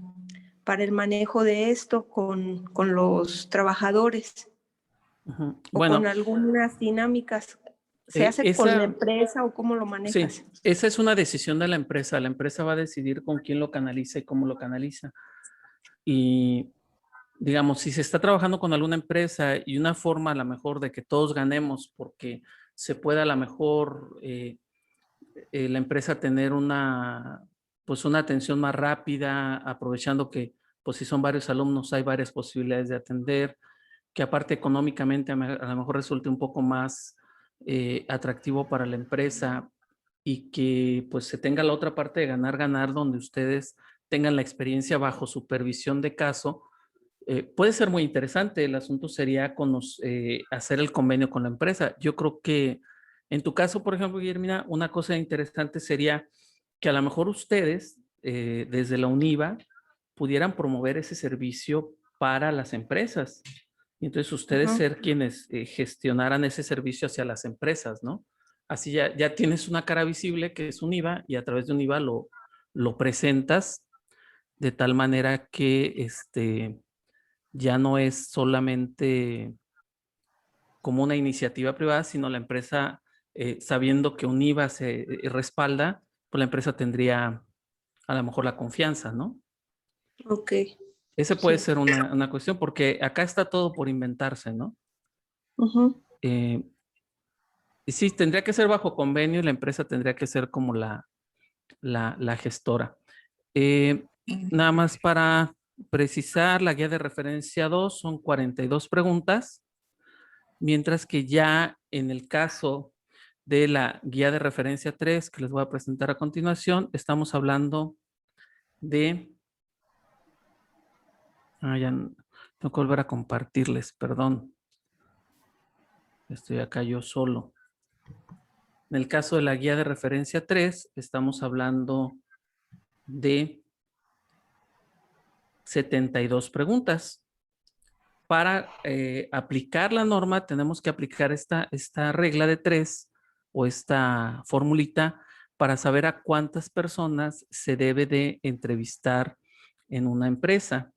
el manejo de esto con los trabajadores Ujú. o Bueno, con algunas dinámicas. ¿Se hace con la empresa o cómo lo manejas? Sí, esa es una decisión de la empresa. La empresa va a decidir con quién lo canaliza y cómo lo canaliza. Y digamos, si se está trabajando con alguna empresa y una forma a lo mejor de que todos ganemos porque se pueda a lo mejor la empresa tener pues una atención más rápida, aprovechando que pues si son varios alumnos hay varias posibilidades de atender, que aparte económicamente a lo mejor resulte un poco más atractivo para la empresa y que pues se tenga la otra parte de ganar, donde ustedes tengan la experiencia bajo supervisión de caso, puede ser muy interesante. El asunto sería hacer el convenio con la empresa. Yo creo que en tu caso, por ejemplo, Guillermina, una cosa interesante sería que a lo mejor ustedes, desde la UNIVA, pudieran promover ese servicio para las empresas. Y entonces ustedes ser quienes gestionaran ese servicio hacia las empresas, ¿no? Así ya tienes una cara visible que es UNIVA y a través de UNIVA lo presentas de tal manera que ya no es solamente como una iniciativa privada, sino la empresa, sabiendo que UNIVA se respalda, pues la empresa tendría a lo mejor la confianza, ¿no? Ok. Ese puede Sí. ser una cuestión, porque acá está todo por inventarse, ¿no? Y sí, tendría que ser bajo convenio y la empresa tendría que ser como la gestora. Nada más para precisar, la guía de referencia 2 son 42 preguntas, mientras que ya en el caso de la guía de referencia 3, que les voy a presentar a continuación, estamos hablando de... ya tengo que volver a compartirles, perdón. Estoy acá yo solo. En el caso de la guía de referencia 3, estamos hablando de 72 preguntas. Para aplicar la norma, tenemos que aplicar esta regla de 3 o esta formulita para saber a cuántas personas se debe de entrevistar en una empresa.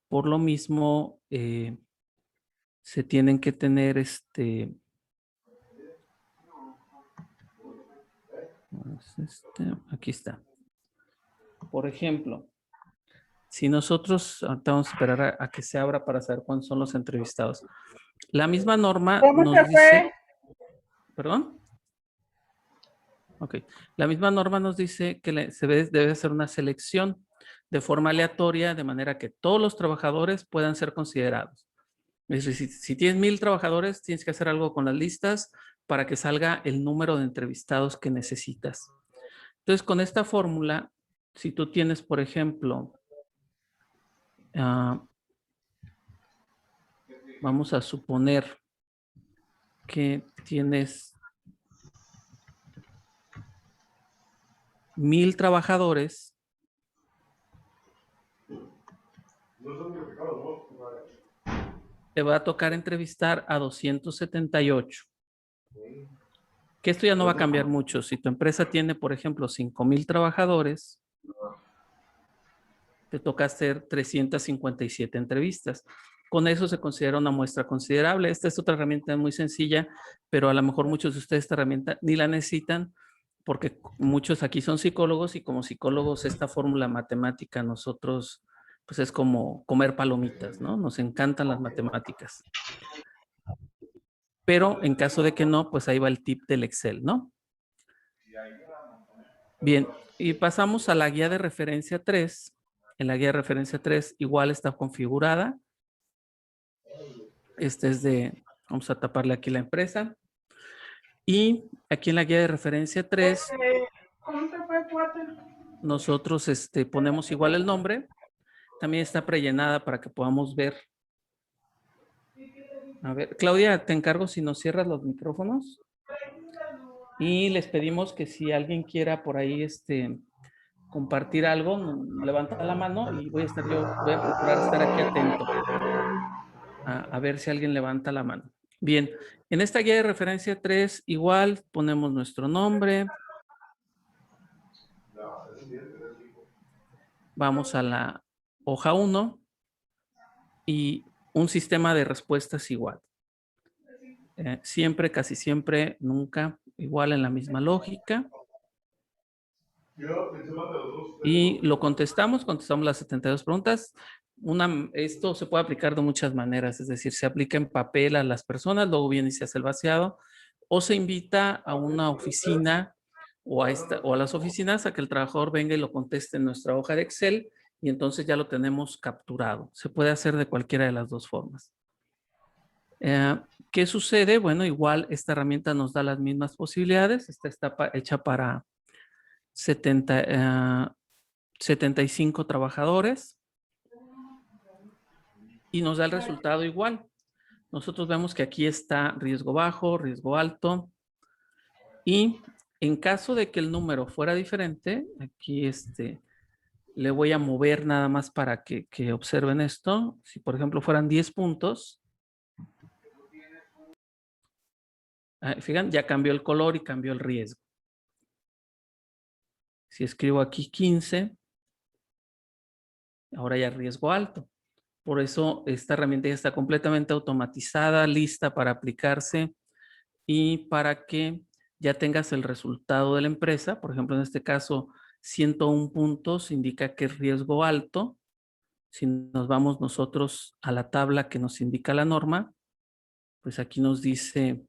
Por lo mismo, se tienen que tener aquí está. Por ejemplo, si nosotros, ahorita vamos a esperar a que se abra para saber cuántos son los entrevistados. La misma norma nos dice... ¿Perdón? Ok. La misma norma nos dice que se debe hacer una selección de forma aleatoria, de manera que todos los trabajadores puedan ser considerados. Es decir, si tienes 1000 trabajadores, tienes que hacer algo con las listas para que salga el número de entrevistados que necesitas. Entonces, con esta fórmula, si tú tienes, por ejemplo, Vamos a suponer que tienes 1000 trabajadores. Te va a tocar entrevistar a 278. Que esto ya no va a cambiar mucho. Si tu empresa tiene, por ejemplo, 5000 trabajadores, te toca hacer 357 entrevistas. Con eso se considera una muestra considerable. Esta es otra herramienta muy sencilla, pero a lo mejor muchos de ustedes esta herramienta ni la necesitan porque muchos aquí son psicólogos y como psicólogos esta fórmula matemática nosotros pues es como comer palomitas, ¿no? Nos encantan las matemáticas. Pero en caso de que no, pues ahí va el tip del Excel, ¿no? Bien, y pasamos a la guía de referencia 3. En la guía de referencia 3 igual está configurada. Este es de, vamos a taparle aquí la empresa. Y aquí en la guía de referencia 3, nosotros ponemos igual el nombre. También está prellenada para que podamos ver. A ver, Claudia, te encargo si nos cierras los micrófonos. Y les pedimos que si alguien quiera por ahí compartir algo, levanta la mano y voy a procurar estar aquí atento a ver si alguien levanta la mano. Bien, en esta guía de referencia 3 igual ponemos nuestro nombre. Vamos a la hoja 1 y un sistema de respuestas igual. Siempre, casi siempre, nunca, igual en la misma lógica. Y lo contestamos las 72 preguntas. Esto se puede aplicar de muchas maneras, es decir, se aplica en papel a las personas, luego viene y se hace el vaciado, o se invita a una oficina o a las oficinas a que el trabajador venga y lo conteste en nuestra hoja de Excel y entonces ya lo tenemos capturado. Se puede hacer de cualquiera de las dos formas. ¿Qué sucede? Bueno, igual esta herramienta nos da las mismas posibilidades. Esta está hecha para 75 trabajadores y nos da el resultado igual. Nosotros vemos que aquí está riesgo bajo, riesgo alto y en caso de que el número fuera diferente, aquí le voy a mover nada más para que observen esto. Si por ejemplo fueran 10 puntos, fíjense, ya cambió el color y cambió el riesgo. Si escribo aquí 15, ahora ya riesgo alto. Por eso esta herramienta ya está completamente automatizada, lista para aplicarse y para que ya tengas el resultado de la empresa. Por ejemplo, en este caso, 101 puntos indica que es riesgo alto. Si nos vamos nosotros a la tabla que nos indica la norma, pues aquí nos dice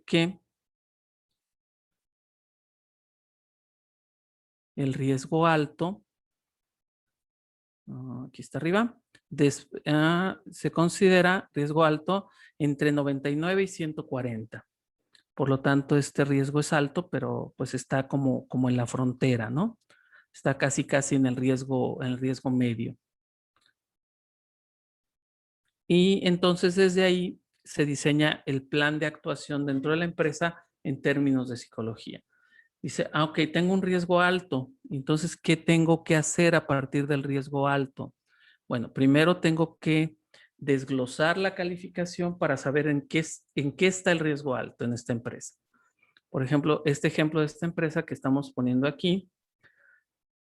que el riesgo alto, aquí está arriba, se considera riesgo alto entre 99 y 140. Por lo tanto, este riesgo es alto, pero pues está como en la frontera, ¿no? Está casi en el riesgo medio. Y entonces desde ahí se diseña el plan de actuación dentro de la empresa en términos de psicología. Dice, ok, tengo un riesgo alto. Entonces, ¿qué tengo que hacer a partir del riesgo alto? Bueno, primero tengo que desglosar la calificación para saber en qué está el riesgo alto en esta empresa. Por ejemplo, este ejemplo de esta empresa que estamos poniendo aquí,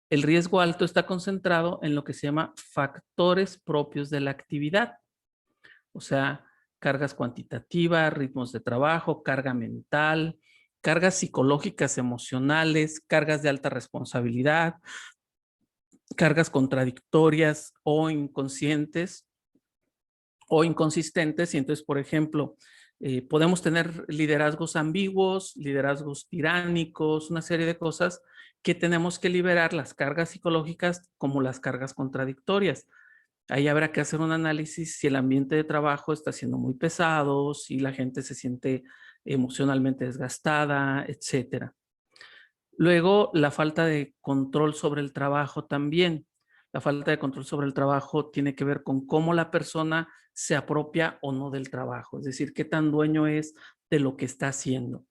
el riesgo alto está concentrado en lo que se llama factores propios de la actividad. O sea, cargas cuantitativas, ritmos de trabajo, carga mental, cargas psicológicas, emocionales, cargas de alta responsabilidad, cargas contradictorias o inconscientes o inconsistentes. Y entonces, por ejemplo, podemos tener liderazgos ambiguos, liderazgos tiránicos, una serie de cosas que tenemos que liberar, las cargas psicológicas como las cargas contradictorias. Ahí habrá que hacer un análisis si el ambiente de trabajo está siendo muy pesado, si la gente se siente emocionalmente desgastada, etcétera. Luego, la falta de control sobre el trabajo también. La falta de control sobre el trabajo tiene que ver con cómo la persona se apropia o no del trabajo, es decir, qué tan dueño es de lo que está haciendo.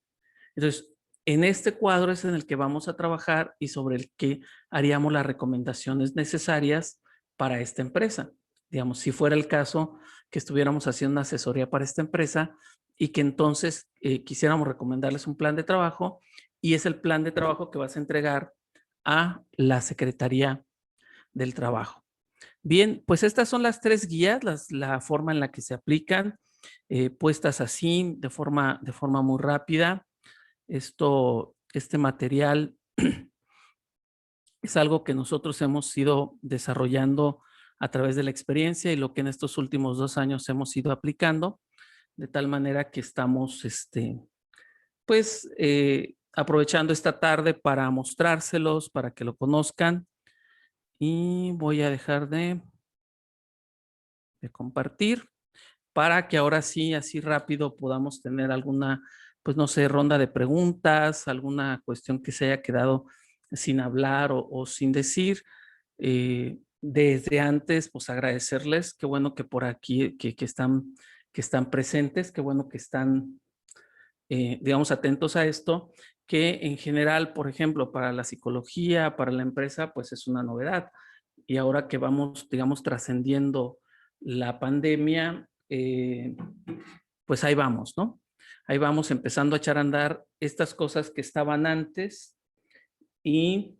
Entonces, en este cuadro es en el que vamos a trabajar y sobre el que haríamos las recomendaciones necesarias para esta empresa. Digamos, si fuera el caso que estuviéramos haciendo una asesoría para esta empresa y que entonces quisiéramos recomendarles un plan de trabajo, y es el plan de trabajo que vas a entregar a la Secretaría del Trabajo. Bien, pues estas son las 3 guías, la forma en la que se aplican, puestas así de forma muy rápida. Este material es algo que nosotros hemos ido desarrollando a través de la experiencia y lo que en estos últimos 2 años hemos ido aplicando, de tal manera que estamos, pues, aprovechando esta tarde para mostrárselos, para que lo conozcan. Y voy a dejar de compartir para que ahora sí, así rápido, podamos tener alguna, pues no sé, ronda de preguntas, alguna cuestión que se haya quedado sin hablar o sin decir. Desde antes, pues agradecerles, qué bueno que por aquí, que están presentes, qué bueno que están, digamos, atentos a esto, que en general, por ejemplo, para la psicología, para la empresa, pues es una novedad. Y ahora que vamos, digamos, trascendiendo la pandemia, pues ahí vamos, ¿no? Ahí vamos empezando a echar a andar estas cosas que estaban antes y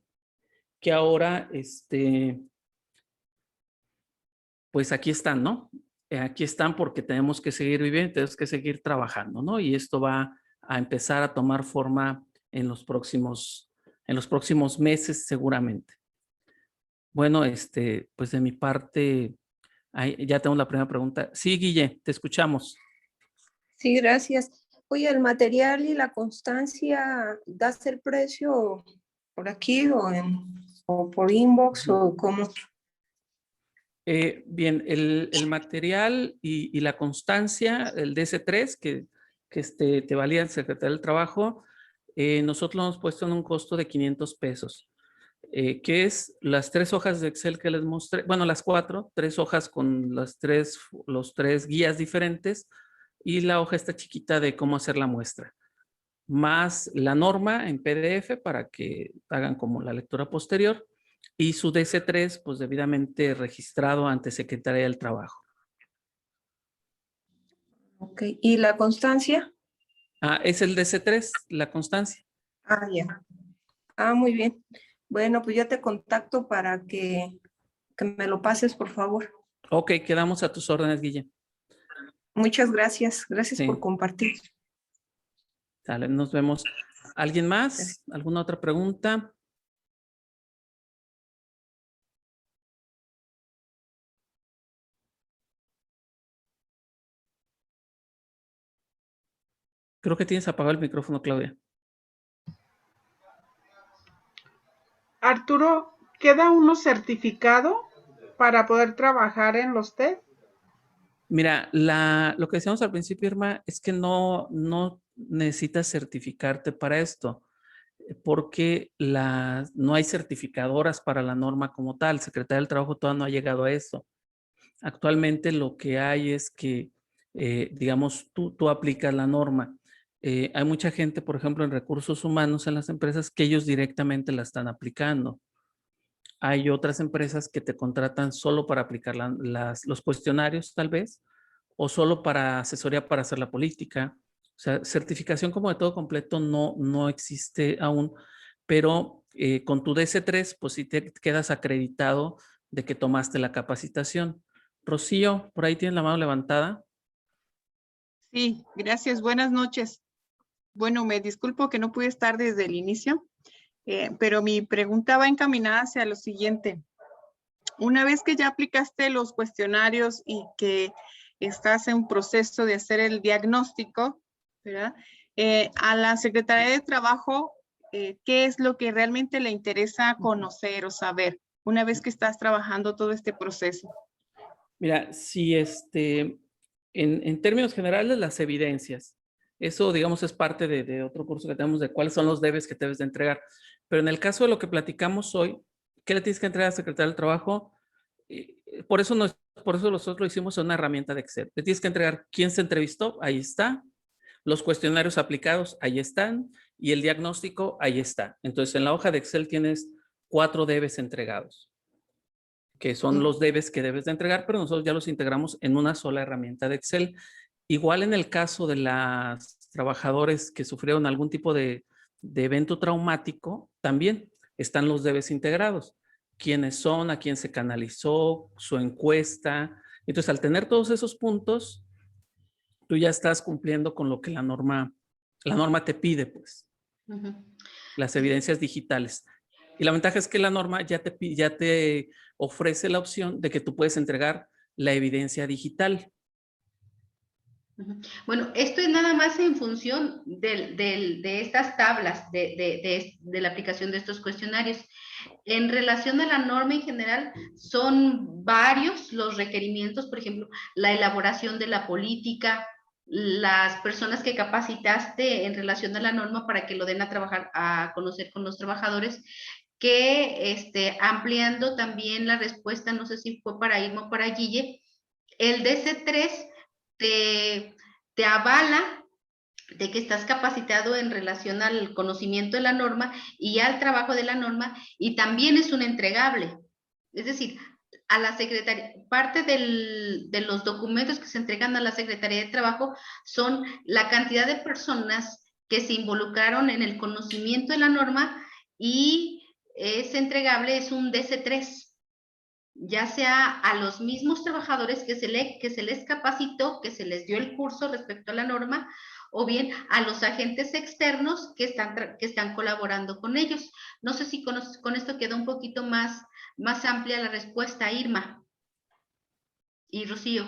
que ahora, pues aquí están, ¿no? Aquí están porque tenemos que seguir viviendo, tenemos que seguir trabajando, ¿no? Y esto va a empezar a tomar forma en los próximos meses seguramente. Bueno, pues de mi parte, ya tengo la primera pregunta. Sí, Guille, te escuchamos. Sí, gracias. Oye, ¿el material y la constancia das el precio por aquí o por inbox o cómo? Bien, el material y la constancia, el DC3, que te valía el secretario del Trabajo, nosotros lo hemos puesto en un costo de 500 pesos, que es las 3 hojas de Excel que les mostré, bueno, las 4, 3 hojas con los 3 guías diferentes y la hoja esta chiquita de cómo hacer la muestra, más la norma en PDF para que hagan como la lectura posterior y su DC3 pues debidamente registrado ante Secretaría del Trabajo. Ok, ¿y la constancia? Es el DC3, la constancia. Ya. Muy bien. Bueno, pues ya te contacto para que me lo pases, por favor. Ok, quedamos a tus órdenes, Guille. Muchas gracias. Gracias por compartir. Dale, nos vemos. ¿Alguien más? ¿Alguna otra pregunta? Creo que tienes apagado el micrófono, Claudia. Arturo, ¿queda uno certificado para poder trabajar en los TED? Mira, lo que decíamos al principio, Irma, es que no necesitas certificarte para esto, porque no hay certificadoras para la norma como tal. Secretaría del Trabajo todavía no ha llegado a eso. Actualmente lo que hay es que, digamos, tú aplicas la norma. Hay mucha gente, por ejemplo, en recursos humanos en las empresas que ellos directamente la están aplicando. Hay otras empresas que te contratan solo para aplicar los cuestionarios, tal vez, o solo para asesoría para hacer la política. O sea, certificación como de todo completo no existe aún, pero con tu DC3, pues sí te quedas acreditado de que tomaste la capacitación. Rocío, por ahí tienes la mano levantada. Sí, gracias. Buenas noches. Bueno, me disculpo que no pude estar desde el inicio, pero mi pregunta va encaminada hacia lo siguiente. Una vez que ya aplicaste los cuestionarios y que estás en un proceso de hacer el diagnóstico, ¿verdad? A la Secretaría de Trabajo, ¿qué es lo que realmente le interesa conocer o saber una vez que estás trabajando todo este proceso? Mira, si en términos generales, las evidencias. Eso, digamos, es parte de otro curso que tenemos de cuáles son los debes que debes de entregar. Pero en el caso de lo que platicamos hoy, ¿qué le tienes que entregar al secretario del Trabajo? Por eso nosotros lo hicimos en una herramienta de Excel. Le tienes que entregar quién se entrevistó, ahí está. Los cuestionarios aplicados, ahí están. Y el diagnóstico, ahí está. Entonces, en la hoja de Excel tienes 4 debes entregados, que son los debes que debes de entregar, pero nosotros ya los integramos en una sola herramienta de Excel. Igual en el caso de los trabajadores que sufrieron algún tipo de evento traumático, también están los debes integrados. Quiénes son, a quién se canalizó, su encuesta. Entonces, al tener todos esos puntos, tú ya estás cumpliendo con lo que la norma te pide, pues. Las evidencias digitales. Y la ventaja es que la norma ya te ofrece la opción de que tú puedes entregar la evidencia digital. Bueno, esto es nada más en función de estas tablas, de la aplicación de estos cuestionarios. En relación a la norma en general, son varios los requerimientos, por ejemplo, la elaboración de la política, las personas que capacitaste en relación a la norma para que lo den a trabajar, a conocer con los trabajadores, que ampliando también la respuesta, no sé si fue para Irma o para Guille, el DC3 te avala de que estás capacitado en relación al conocimiento de la norma y al trabajo de la norma, y también es un entregable. Es decir, a la Secretaría, parte de los documentos que se entregan a la Secretaría de Trabajo son la cantidad de personas que se involucraron en el conocimiento de la norma, y ese entregable es un DC3. Ya sea a los mismos trabajadores que se les capacitó, que se les dio el curso respecto a la norma, o bien a los agentes externos que están colaborando con ellos. No sé si con esto quedó un poquito más amplia la respuesta, Irma y Rocío.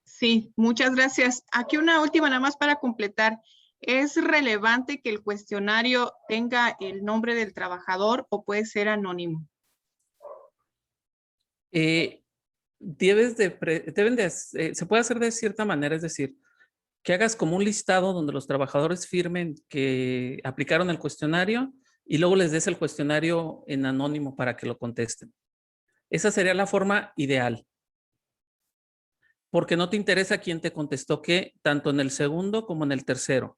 Sí, muchas gracias. Aquí una última nada más para completar. ¿Es relevante que el cuestionario tenga el nombre del trabajador o puede ser anónimo? Se puede hacer de cierta manera, es decir, que hagas como un listado donde los trabajadores firmen que aplicaron el cuestionario y luego les des el cuestionario en anónimo para que lo contesten. Esa sería la forma ideal. Porque no te interesa quién te contestó qué, tanto en el segundo como en el tercero.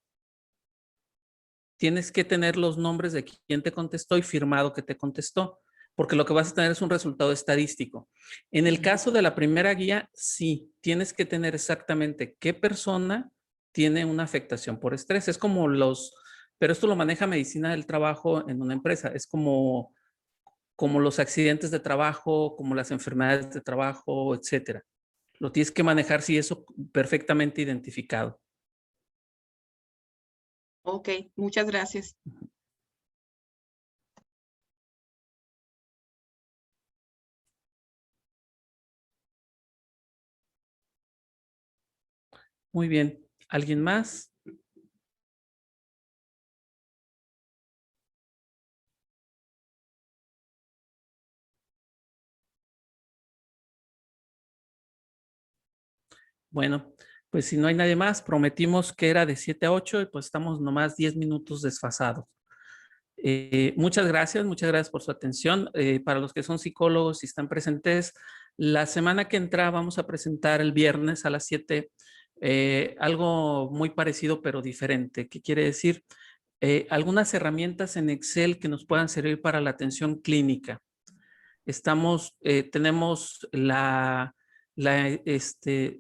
Tienes que tener los nombres de quién te contestó y firmado que te contestó, porque lo que vas a tener es un resultado estadístico. En el caso de la primera guía, sí, tienes que tener exactamente qué persona tiene una afectación por estrés. Es como pero esto lo maneja medicina del trabajo en una empresa. Es como los accidentes de trabajo, como las enfermedades de trabajo, etcétera. Lo tienes que manejar, sí, eso perfectamente identificado. Ok, muchas gracias. Muy bien. ¿Alguien más? Bueno, pues si no hay nadie más, prometimos que era de 7 a 8 y pues estamos nomás 10 minutos desfasados. Muchas gracias por su atención. Para los que son psicólogos y están presentes, la semana que entra vamos a presentar el viernes a las 7 algo muy parecido pero diferente. ¿Qué quiere decir? Algunas herramientas en Excel que nos puedan servir para la atención clínica. Tenemos la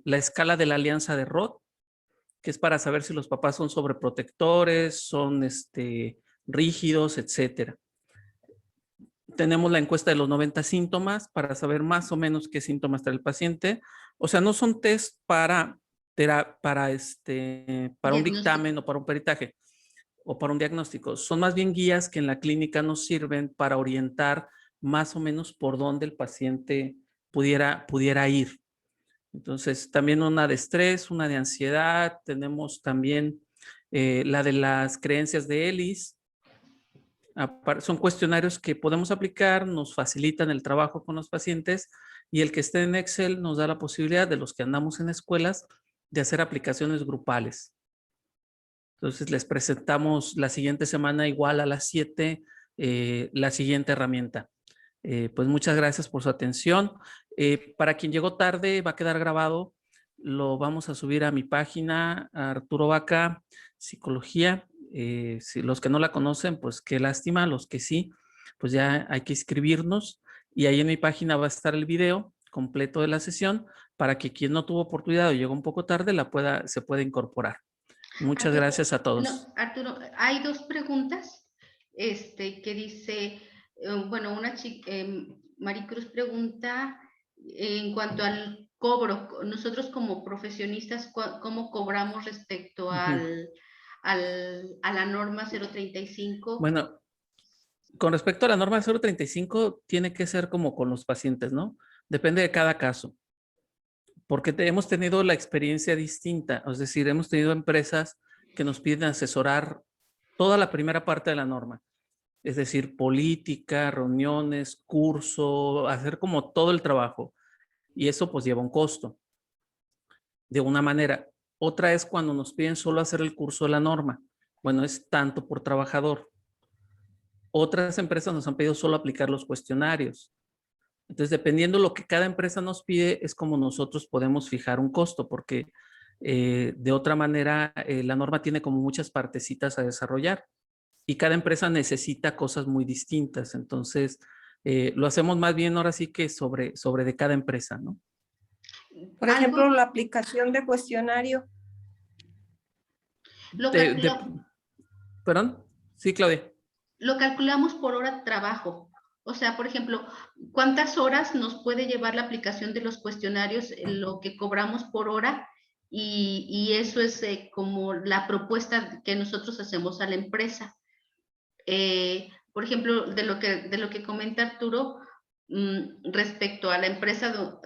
escala de la alianza de Roth, que es para saber si los papás son sobreprotectores, son rígidos, etcétera. Tenemos la encuesta de los 90 síntomas para saber más o menos qué síntomas trae el paciente. O sea, no son test para un dictamen o para un peritaje o para un diagnóstico. Son más bien guías que en la clínica nos sirven para orientar más o menos por dónde el paciente pudiera ir. Entonces, también una de estrés, una de ansiedad. Tenemos también la de las creencias de Ellis. Son cuestionarios que podemos aplicar, nos facilitan el trabajo con los pacientes, y el que esté en Excel nos da la posibilidad de los que andamos en escuelas de hacer aplicaciones grupales. Entonces les presentamos la siguiente semana igual a las 7 la siguiente herramienta. Pues muchas gracias por su atención. Para quien llegó tarde, va a quedar grabado. Lo vamos a subir a mi página, a Arturo Vaca, Psicología. Si los que no la conocen, pues qué lástima. Los que sí, pues ya hay que inscribirnos. Y ahí en mi página va a estar el video completo de la sesión para que quien no tuvo oportunidad o llegó un poco tarde se pueda incorporar. Muchas Arturo, gracias a todos. No, Arturo, hay dos preguntas que dice, bueno, una chica, Maricruz pregunta en cuanto al cobro, nosotros como profesionistas, ¿cómo cobramos respecto a la norma 035? Bueno, con respecto a la norma 035, tiene que ser como con los pacientes, ¿no? Depende de cada caso. Porque hemos tenido la experiencia distinta, es decir, hemos tenido empresas que nos piden asesorar toda la primera parte de la norma, es decir, política, reuniones, curso, hacer como todo el trabajo, y eso pues lleva un costo, de una manera. Otra es cuando nos piden solo hacer el curso de la norma, bueno, es tanto por trabajador. Otras empresas nos han pedido solo aplicar los cuestionarios. Entonces, dependiendo de lo que cada empresa nos pide, es como nosotros podemos fijar un costo, porque de otra manera la norma tiene como muchas partecitas a desarrollar y cada empresa necesita cosas muy distintas. Entonces, lo hacemos más bien ahora sí que sobre de cada empresa, ¿no? Por ejemplo, la aplicación de cuestionario. ¿Perdón? Sí, Claudia. Lo calculamos por hora de trabajo. O sea, por ejemplo, ¿cuántas horas nos puede llevar la aplicación de los cuestionarios? Lo que cobramos por hora, y eso es como la propuesta que nosotros hacemos a la empresa. Por ejemplo, de lo que comenta Arturo, respecto a la empresa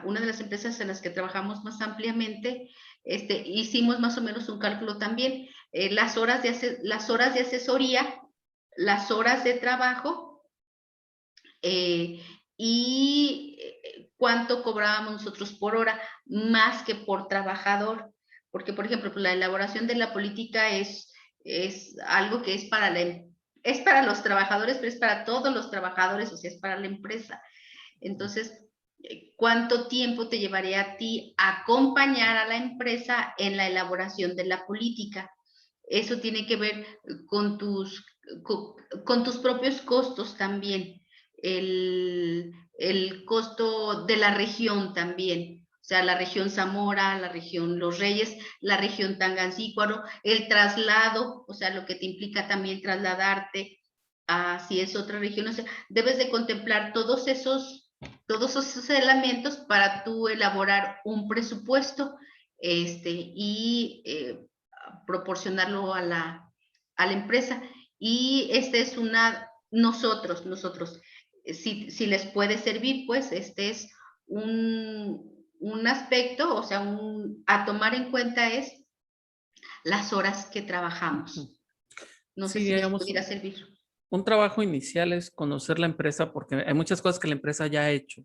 una de las empresas en las que trabajamos más ampliamente, hicimos más o menos un cálculo también. Las horas de asesoría, las horas de trabajo, y cuánto cobrábamos nosotros por hora, más que por trabajador, porque por ejemplo la elaboración de la política es algo que es para los trabajadores, pero es para todos los trabajadores, o sea, es para la empresa. Entonces, ¿cuánto tiempo te llevaría a ti acompañar a la empresa en la elaboración de la política? Eso tiene que ver con tus propios costos también. El costo de la región también, o sea, la región Zamora, la región Los Reyes, la región Tangancícuaro, el traslado, o sea, lo que te implica también trasladarte a si es otra región, o sea, debes de contemplar todos esos elementos para tú elaborar un presupuesto y proporcionarlo a la empresa. Y es nosotros, si les puede servir, pues es un aspecto, o sea, a tomar en cuenta es las horas que trabajamos. No sé si les pudiera servir. Un trabajo inicial es conocer la empresa, porque hay muchas cosas que la empresa ya ha hecho,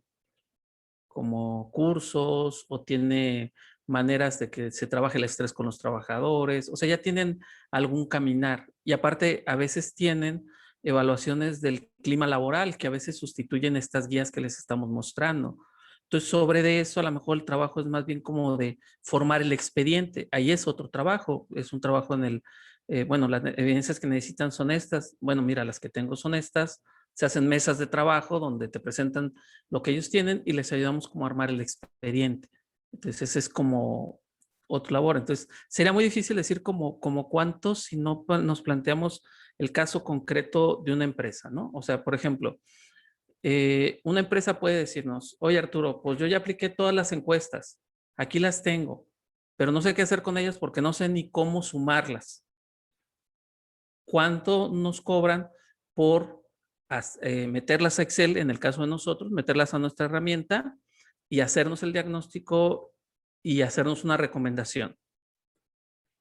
como cursos, o tiene maneras de que se trabaje el estrés con los trabajadores, o sea, ya tienen algún caminar, y aparte a veces tienen evaluaciones del clima laboral que a veces sustituyen estas guías que les estamos mostrando. Entonces, sobre de eso, a lo mejor el trabajo es más bien como de formar el expediente. Ahí es otro trabajo, es un trabajo en el, bueno, las evidencias que necesitan son estas. Bueno, mira, las que tengo son estas. Se hacen mesas de trabajo donde te presentan lo que ellos tienen y les ayudamos como a armar el expediente. Entonces, ese es como otra labor. Entonces, sería muy difícil decir como cuántos si no nos planteamos el caso concreto de una empresa, ¿no? O sea, por ejemplo, una empresa puede decirnos, oye Arturo, pues yo ya apliqué todas las encuestas, aquí las tengo, pero no sé qué hacer con ellas porque no sé ni cómo sumarlas. ¿Cuánto nos cobran por meterlas a Excel, en el caso de nosotros, meterlas a nuestra herramienta y hacernos el diagnóstico y hacernos una recomendación?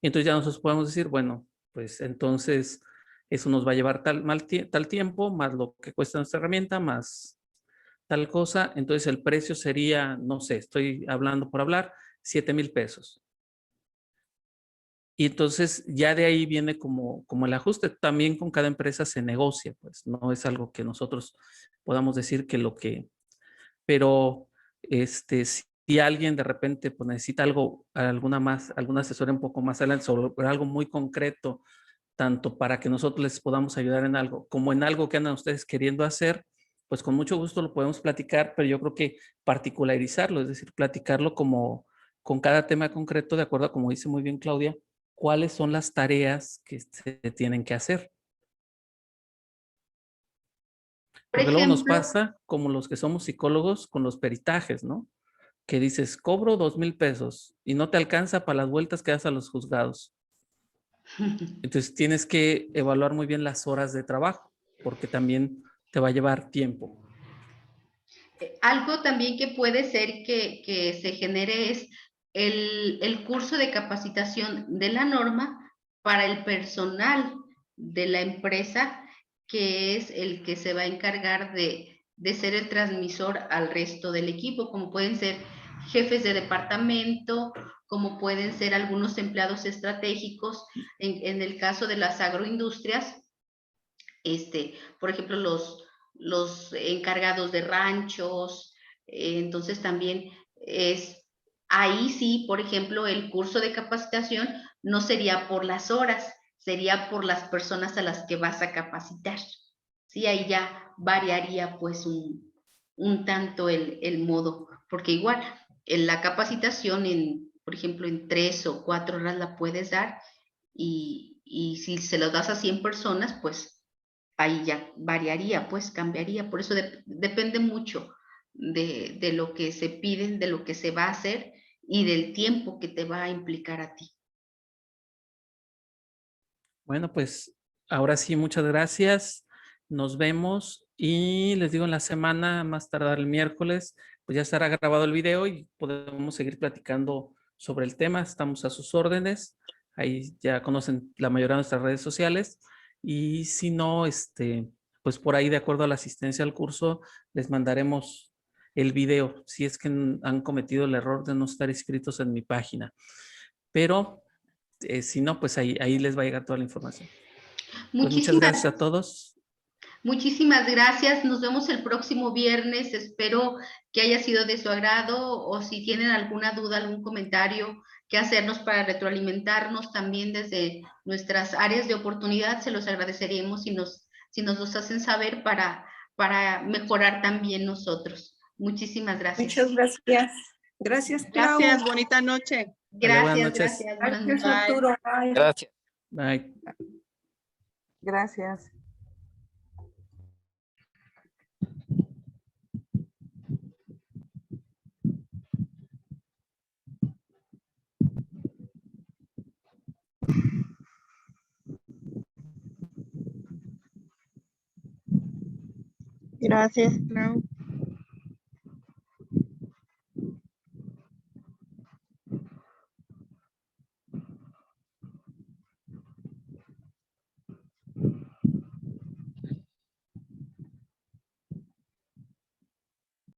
Y entonces ya nosotros podemos decir, bueno, pues entonces eso nos va a llevar tal tiempo, más lo que cuesta nuestra herramienta, más tal cosa, entonces el precio sería, no sé, estoy hablando por hablar, 7,000 pesos. Y entonces ya de ahí viene como el ajuste. También con cada empresa se negocia, pues no es algo que nosotros podamos decir que pero si alguien de repente pues, necesita algo, alguna asesoría un poco más adelante sobre algo muy concreto, tanto para que nosotros les podamos ayudar en algo, como en algo que andan ustedes queriendo hacer, pues con mucho gusto lo podemos platicar, pero yo creo que particularizarlo, es decir, platicarlo como con cada tema concreto, de acuerdo a como dice muy bien Claudia, cuáles son las tareas que se tienen que hacer. Por Porque luego nos ejemplo, pasa como los que somos psicólogos con los peritajes, ¿no? Que dices, cobro 2,000 pesos y no te alcanza para las vueltas que das a los juzgados. Entonces tienes que evaluar muy bien las horas de trabajo, porque también te va a llevar tiempo. algo también que puede ser que se genere es el curso de capacitación de la norma para el personal de la empresa, que es el que se va a encargar de ser el transmisor al resto del equipo, como pueden ser jefes de departamento, como pueden ser algunos empleados estratégicos, en el caso de las agroindustrias, por ejemplo, los encargados de ranchos, entonces también es, ahí sí, por ejemplo, el curso de capacitación no sería por las horas, sería por las personas a las que vas a capacitar. Sí, ahí ya variaría pues un tanto el modo, porque igual en la capacitación, por ejemplo, en 3 o 4 horas la puedes dar y si se lo das a 100 personas, pues ahí ya variaría, pues cambiaría. Por eso depende mucho de lo que se piden, de lo que se va a hacer y del tiempo que te va a implicar a ti. Bueno, pues ahora sí, muchas gracias. Nos vemos y les digo en la semana, más tardar el miércoles, pues ya estará grabado el video y podemos seguir platicando sobre el tema. Estamos a sus órdenes. Ahí ya conocen la mayoría de nuestras redes sociales. Y si no, pues por ahí, de acuerdo a la asistencia al curso, les mandaremos el video, si es que han cometido el error de no estar inscritos en mi página. Pero si no, pues ahí les va a llegar toda la información. Pues muchas gracias a todos. Muchísimas gracias. Nos vemos el próximo viernes. Espero que haya sido de su agrado, o si tienen alguna duda, algún comentario que hacernos para retroalimentarnos también desde nuestras áreas de oportunidad, se los agradeceríamos si nos los hacen saber para mejorar también nosotros. Muchísimas gracias. Muchas gracias. Gracias, Clau. Gracias, bonita noche. Buenas Gracias, noches. gracias. Buenas Gracias, noches. Arturo. Bye. Gracias. Bye. Gracias. Gracias, Clau.